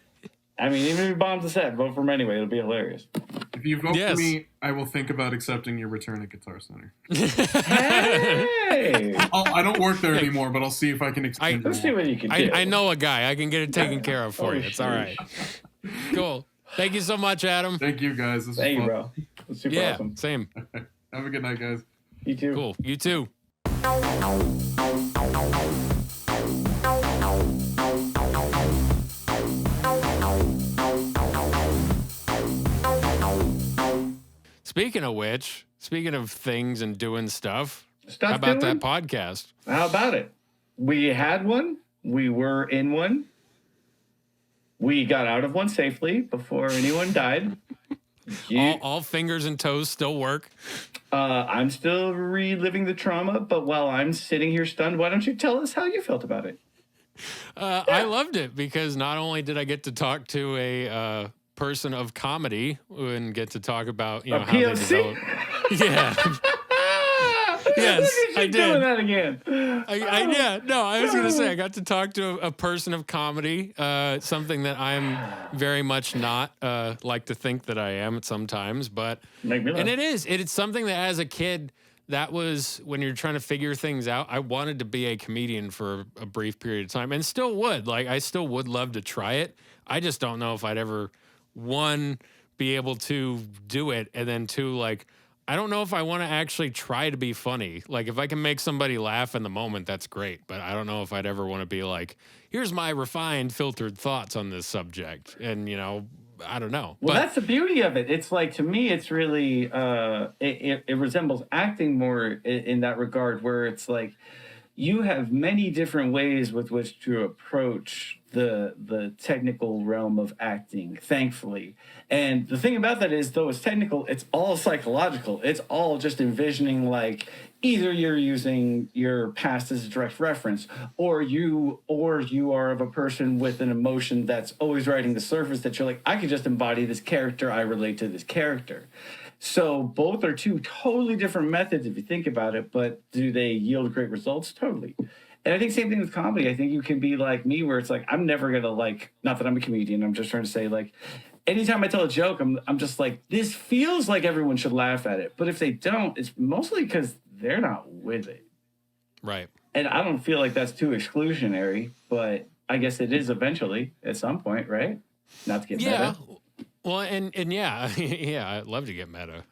I mean, even if he bombs the set, vote for him anyway. It'll be hilarious. If you vote Yes. for me, I will think about accepting your return at Guitar Center. Hey! I don't work there anymore, but I'll see if I can extend Let's see it. what you can do. I know a guy. I can get it taken care of for Oh, you. It's all shit. right. Cool. Thank you so much, Adam. Thank you, guys. This was Thank you, fun. bro. That's super Yeah, awesome. same. Have a good night, guys. You too. Cool. You too. Speaking of which, speaking of things and doing stuff, Stuff how about doing? that podcast? How about it? We had one. We were in one. We got out of one safely before anyone died. All fingers and toes still work. I'm still reliving the trauma, but while I'm sitting here stunned, why don't you tell us how you felt about it? I loved it because not only did I get to talk to a person of comedy and get to talk about how they POC? develop. Yeah. Yes, Look at you I doing did. that again. I was gonna say I got to talk to a person of comedy, something that I'm very much not like to think that I am sometimes, but Make me laugh. and it's something that as a kid, that was when you're trying to figure things out. I wanted to be a comedian for a brief period of time and still would. Like I still would love to try it. I just don't know if I'd ever one be able to do it, and then two, like I don't know if I want to actually try to be funny. Like, if I can make somebody laugh in the moment, that's great. But I don't know if I'd ever want to be like, here's my refined, filtered thoughts on this subject. And, I don't know. Well, but that's the beauty of it. It's like, to me, it's really, it resembles acting more in that regard, where it's like you have many different ways with which to approach the technical realm of acting, thankfully. And the thing about that is, though it's technical, it's all psychological. It's all just envisioning, like, either you're using your past as a direct reference, or you are of a person with an emotion that's always riding the surface that you're like, I could just embody this character, I relate to this character. So both are two totally different methods if you think about it, but do they yield great results? Totally. And I think same thing with comedy. I think you can be like me, where it's like, I'm never gonna like, not that I'm a comedian, I'm just trying to say, like, anytime I tell a joke, I'm just like, this feels like everyone should laugh at it. But if they don't, it's mostly because they're not with it. Right. And I don't feel like that's too exclusionary, but I guess it is eventually at some point, right? Not to get meta. Well, and yeah, yeah, I'd love to get meta.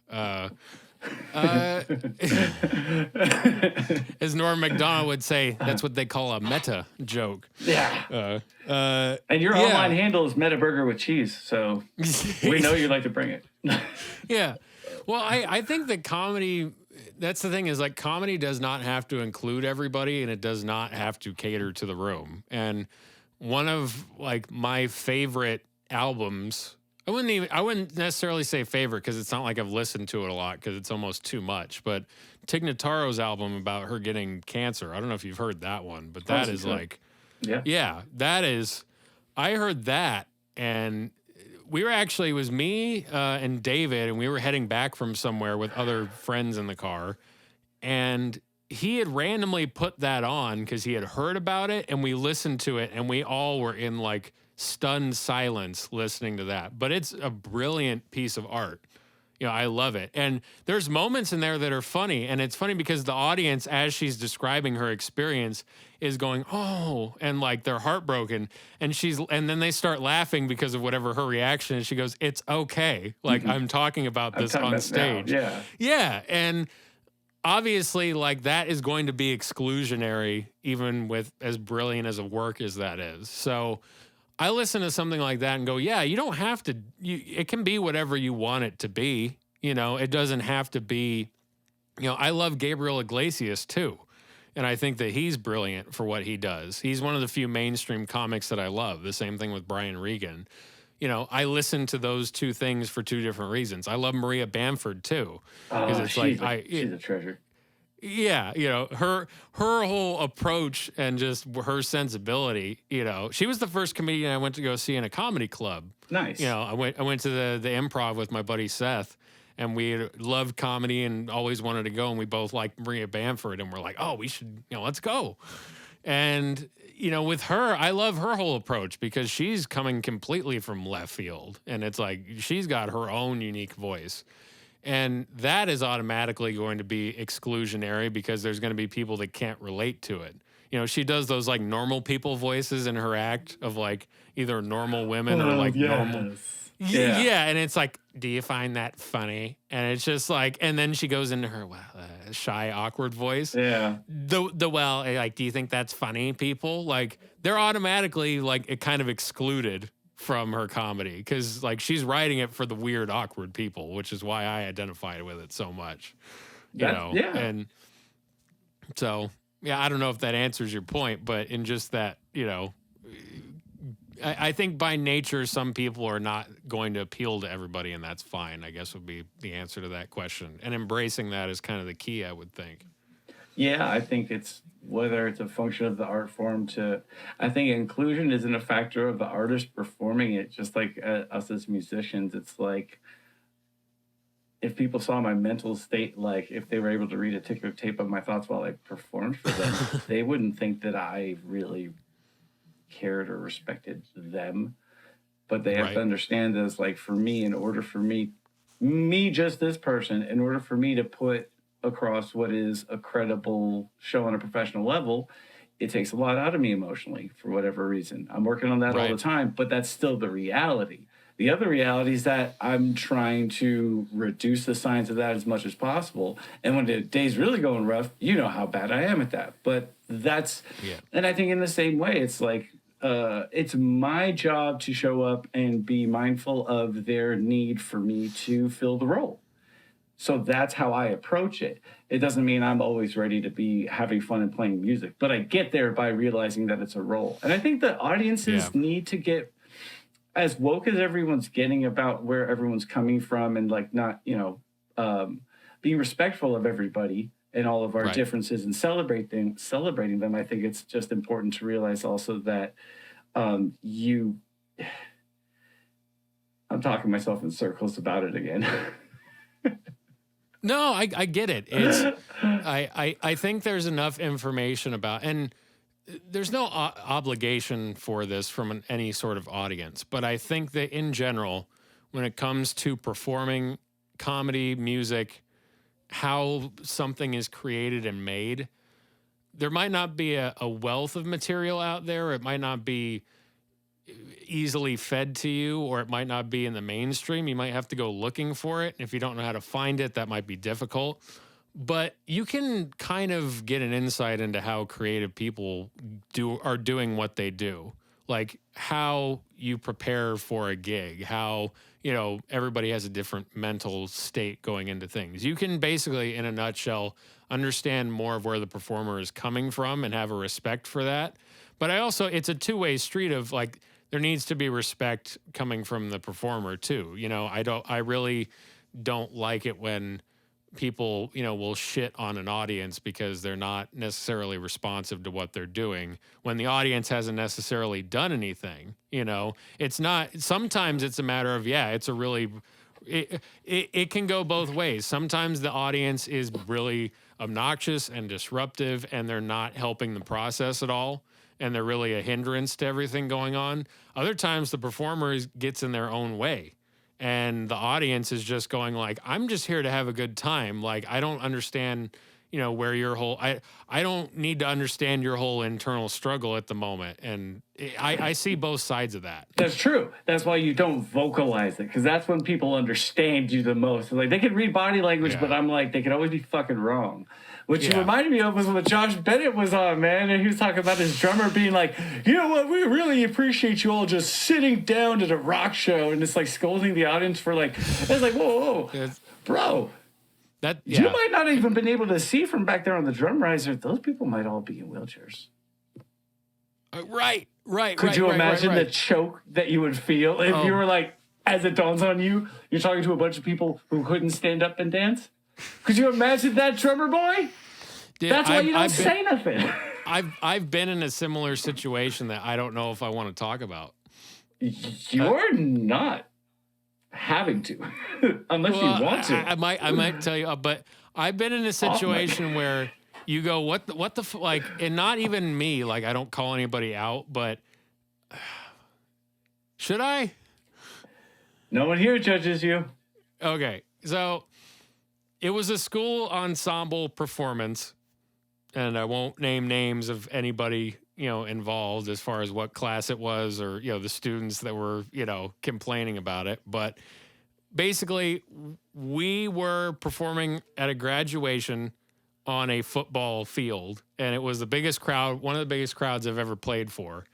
As Norm Macdonald would say, that's what they call a meta joke. Yeah. And your online handle is Meta Burger with cheese, so we know you like to bring it. Yeah. Well, I think that comedy, that's the thing, is like comedy does not have to include everybody, and it does not have to cater to the room. And one of like my favorite albums, I wouldn't necessarily say favorite, because it's not like I've listened to it a lot because it's almost too much. But Tig Notaro's album about her getting cancer, I don't know if you've heard that one, but that is like, that is, I heard that, and we were actually, it was me and David, and we were heading back from somewhere with other friends in the car, and he had randomly put that on because he had heard about it, and we listened to it, and we all were in like stunned silence listening to that. But it's a brilliant piece of art. You know, I love it. And there's moments in there that are funny, and it's funny because the audience, as she's describing her experience, is going, oh, and like they're heartbroken, and then they start laughing because of whatever her reaction is. She goes, it's okay. Like, I'm talking about this on stage. Yeah. And obviously, like, that is going to be exclusionary, even with as brilliant as a work as that is. So I listen to something like that and go, yeah, you don't have to, it can be whatever you want it to be. You know, it doesn't have to be, you know, I love Gabriel Iglesias too. And I think that he's brilliant for what he does. He's one of the few mainstream comics that I love. The same thing with Brian Regan. You know, I listen to those two things for two different reasons. I love Maria Bamford too. Because it's she's a treasure. Yeah, you know, her whole approach and just her sensibility, you know, she was the first comedian I went to go see in a comedy club. Nice. You know, I went to the Improv with my buddy Seth, and we loved comedy and always wanted to go, and we both liked Maria Bamford, and we're like, oh, we should, you know, let's go. And, you know, with her, I love her whole approach because she's coming completely from left field, and it's like she's got her own unique voice. And that is automatically going to be exclusionary because there's going to be people that can't relate to it. You know, she does those like normal people voices in her act of like either normal women or like normal. Yeah. And it's like, do you find that funny? And it's just like, and then she goes into her shy, awkward voice. Yeah. Like, do you think that's funny, people? Like, they're automatically like it kind of excluded from her comedy because like she's writing it for the weird, awkward people, which is why I identified with it so much. You know? Yeah. And so, yeah, I don't know if that answers your point, but in just that, you know, I think by nature, some people are not going to appeal to everybody, and that's fine, I guess would be the answer to that question. And embracing that is kind of the key, I would think. Yeah, I think it's whether it's a function of the art form I think inclusion isn't a factor of the artist performing it, just like us as musicians. It's like if people saw my mental state, like if they were able to read a ticker tape of my thoughts while I performed for them, they wouldn't think that I really cared or respected them. But they have to understand this, like for me, in order for me just this person, in order for me to put across what is a credible show on a professional level, it takes a lot out of me emotionally for whatever reason. I'm working on that all the time, but that's still the reality. The other reality is that I'm trying to reduce the signs of that as much as possible. And when the day's really going rough, you know how bad I am at that. But that's, and I think in the same way, it's like, it's my job to show up and be mindful of their need for me to fill the role. So that's how I approach it. It doesn't mean I'm always ready to be having fun and playing music, but I get there by realizing that it's a role. And I think that audiences need to get as woke as everyone's getting about where everyone's coming from and like not, you know, being respectful of everybody. and all of our Right. differences and celebrating them. I think it's just important to realize also that you. I'm talking myself in circles about it again. No, I get it. It's I think there's enough information about, and there's no obligation for this from any sort of audience, but I think that in general, when it comes to performing comedy, music, how something is created and made, there might not be a wealth of material out there. It might not be easily fed to you, or it might not be in the mainstream. You might have to go looking for it. If you don't know how to find it, that might be difficult. But you can kind of get an insight into how creative people are doing what they do. Like how you prepare for a gig, how, everybody has a different mental state going into things. You can basically, in a nutshell, understand more of where the performer is coming from and have a respect for that. But it's a two-way street of like, there needs to be respect coming from the performer too. I really don't like it when people, will shit on an audience because they're not necessarily responsive to what they're doing when the audience hasn't necessarily done anything. It's not, sometimes it's a matter of, it can go both ways. Sometimes the audience is really obnoxious and disruptive and they're not helping the process at all, and they're really a hindrance to everything going on. Other times the performer gets in their own way and the audience is just going like, I'm just here to have a good time. Like, I don't understand, where your whole, I don't need to understand your whole internal struggle at the moment. And I see both sides of that. That's true. That's why you don't vocalize it, because that's when people understand you the most. Like, they can read body language, but I'm like, they could always be fucking wrong. What you reminded me of was when Josh Bennett was on, man, and he was talking about his drummer being like, you know what, we really appreciate you all just sitting down at a rock show, and it's like scolding the audience for like, it's like, whoa, bro. You might not even been able to see from back there on the drum riser. Those people might all be in wheelchairs. Right. Could you imagine the choke that you would feel if you were like, as it dawns on you, you're talking to a bunch of people who couldn't stand up and dance? Could you imagine that, drummer boy? Dude, that's why you don't say nothing. I've been in a similar situation that I don't know if I want to talk about. You're not having to, unless you want to. I might tell you, but I've been in a situation where you go, what the like, and not even me, like I don't call anybody out, but should I? No one here judges you. Okay, so it was a school ensemble performance, and I won't name names of anybody, involved as far as what class it was or, the students that were, complaining about it. But basically, we were performing at a graduation on a football field, and it was the biggest crowd, one of the biggest crowds I've ever played for.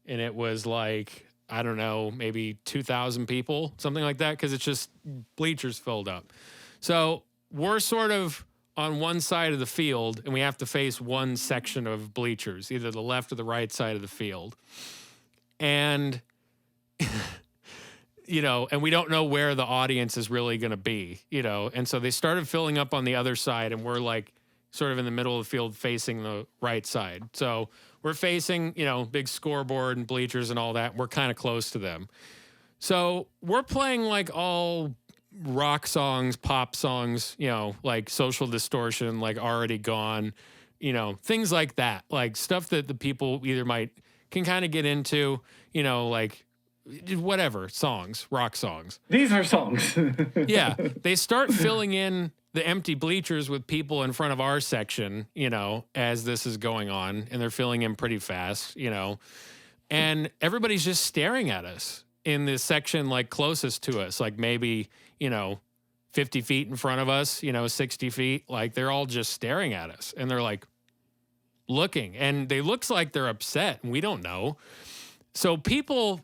And it was like, I don't know, maybe 2,000 people, something like that, because it's just bleachers filled up. So we're sort of on one side of the field, and we have to face one section of bleachers, either the left or the right side of the field. And, and we don't know where the audience is really going to be, And so they started filling up on the other side, and we're like sort of in the middle of the field facing the right side. So we're facing, big scoreboard and bleachers and all that. We're kind of close to them. So we're playing like all rock songs, pop songs, like Social Distortion, like Already Gone, things like that, like stuff that the people either can kind of get into, like whatever songs, rock songs. These are songs. Yeah. They start filling in the empty bleachers with people in front of our section, as this is going on, and they're filling in pretty fast, and everybody's just staring at us in this section, like closest to us, like maybe, 50 feet in front of us, 60 feet, like they're all just staring at us, and they're like looking, and they looks like they're upset, and we don't know. So people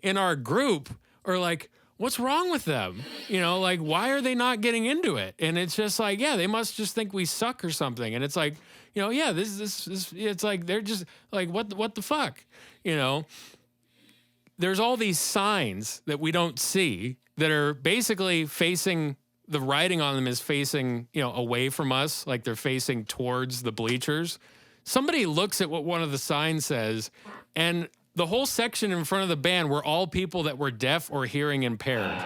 in our group are like, what's wrong with them? Like, why are they not getting into it? And it's just like, they must just think we suck or something. And it's like, this, it's like, they're just like, what the fuck? There's all these signs that we don't see that are basically facing the writing on them is facing, away from us, like they're facing towards the bleachers. Somebody looks at what one of the signs says, and the whole section in front of the band were all people that were deaf or hearing impaired.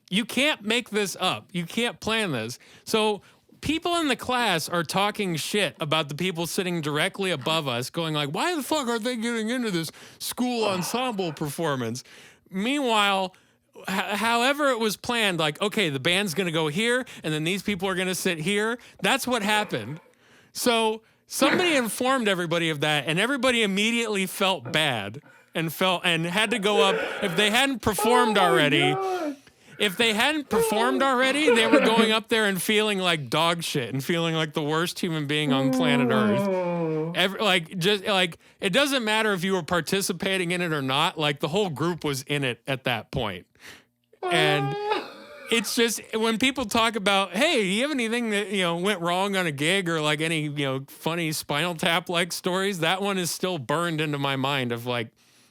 You can't make this up. You can't plan this. So people in the class are talking shit about the people sitting directly above us, going like, why the fuck are they getting into this school ensemble performance? Meanwhile, however it was planned, like, okay, the band's going to go here, and then these people are going to sit here. That's what happened. So somebody informed everybody of that, and everybody immediately felt bad and had to go up. If they hadn't performed already... If they hadn't performed already, they were going up there and feeling like dog shit and feeling like the worst human being on planet Earth. It doesn't matter if you were participating in it or not. Like, the whole group was in it at that point. And it's just, when people talk about, hey, do you have anything that, went wrong on a gig, or like any, funny Spinal Tap like stories, that one is still burned into my mind of like,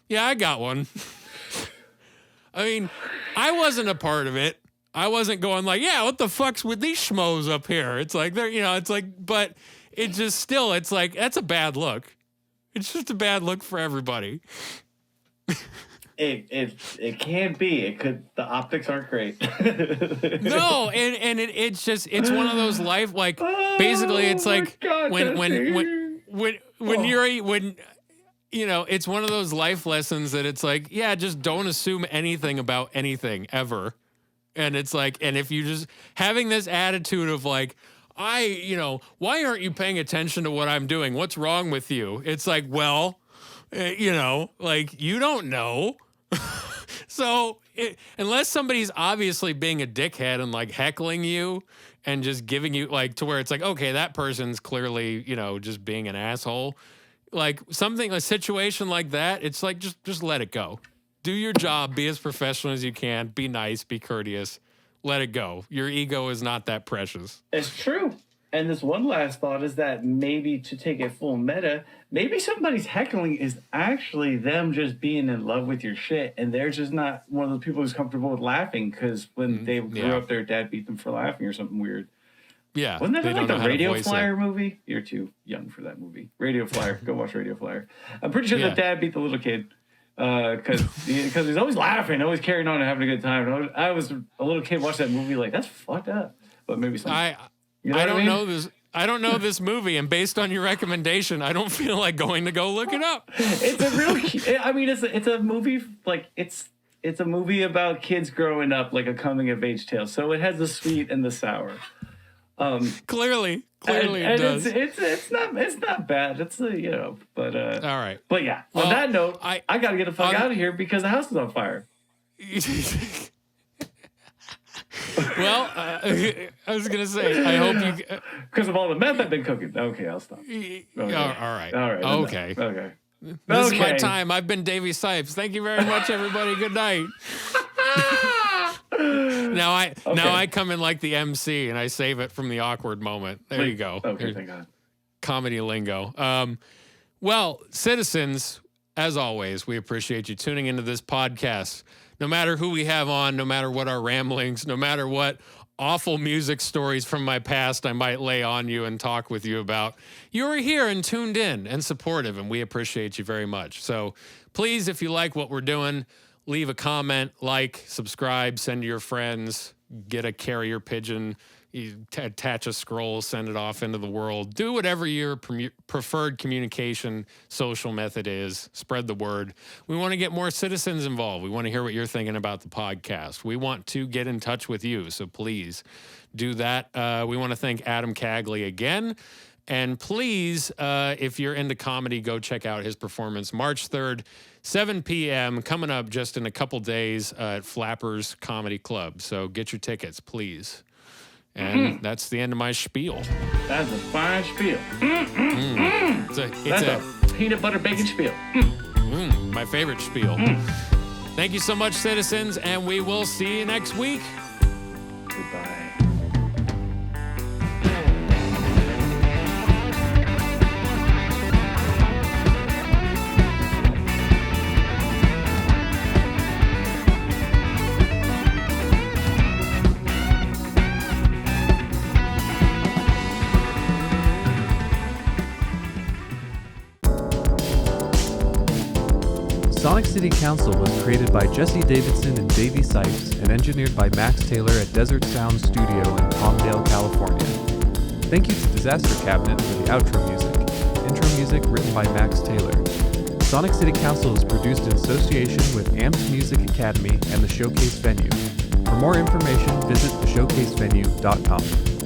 yeah, I got one. I mean, I wasn't a part of it. I wasn't going like, yeah, what the fuck's with these schmoes up here? It's like, but it just still, it's like, that's a bad look. It's just a bad look for everybody. It can't be. It could. The optics aren't great. No, and it's one of those life, like, basically it's like it's one of those life lessons that it's like, yeah, just don't assume anything about anything ever. And it's like, and if you just having this attitude of like, why aren't you paying attention to what I'm doing? What's wrong with you? It's like, well, like, you don't know. So unless somebody's obviously being a dickhead and like heckling you and just giving you like to where it's like, okay, that person's clearly, just being an asshole. Like a situation like that, it's like, just let it go. Do your job, be as professional as you can, be nice, be courteous, let it go. Your ego is not that precious. It's true. And this one last thought is that maybe, to take it full meta, maybe somebody's heckling is actually them just being in love with your shit, and they're just not one of those people who's comfortable with laughing because when they grew up, their dad beat them for laughing or something weird. Yeah. Wasn't that like the Radio Flyer movie? You're too young for that movie. Radio Flyer. Go watch Radio Flyer. I'm pretty sure the dad beat the little kid because he's always laughing, always carrying on and having a good time. And I was a little kid, watched that movie like, that's fucked up. But maybe something. I don't know this. I don't know this movie, and based on your recommendation, I don't feel like going to go look it up. It's a real. I mean, it's a movie like it's a movie about kids growing up, like a coming of age tale. So it has the sweet and the sour. Clearly and it does. It's not bad. It's but all right. But yeah. Well, on that note, I gotta get the fuck out of here because the house is on fire. Well, I was gonna say, I hope you because of all the meth I've been cooking. Okay, I'll stop. Okay. All right. Okay. Okay. This is my time. I've been Davey Sipes. Thank you very much, everybody. Good night. Now I come in like the MC and I save it from the awkward moment. There you go. Okay, thank God. Comedy lingo. Well, citizens, as always, we appreciate you tuning into this podcast. No matter who we have on, no matter what our ramblings, no matter what awful music stories from my past I might lay on you and talk with you about, you are here and tuned in and supportive, and we appreciate you very much. So please, if you like what we're doing, leave a comment, like, subscribe, send to your friends, get a carrier pigeon, attach a scroll, send it off into the world. Do whatever your preferred communication social method is. Spread the word. We want to get more citizens involved. We want to hear what you're thinking about the podcast. We want to get in touch with you, so please do that. We want to thank Adam Cagley again. And please, if you're into comedy, go check out his performance March 3rd, 7 p.m., coming up just in a couple days at Flappers Comedy Club. So get your tickets, please. And that's the end of my spiel. That's a fine spiel. It's a peanut butter bacon spiel. My favorite spiel. Thank you so much, citizens, and we will see you next week. Goodbye. Sonic City Council was created by Jesse Davidson and Davey Sipes and engineered by Max Taylor at Desert Sound Studio in Palmdale, California. Thank you to Disaster Cabinet for the outro music. Intro music written by Max Taylor. Sonic City Council is produced in association with Amped Music Academy and the Showcase Venue. For more information, visit theshowcasevenue.com.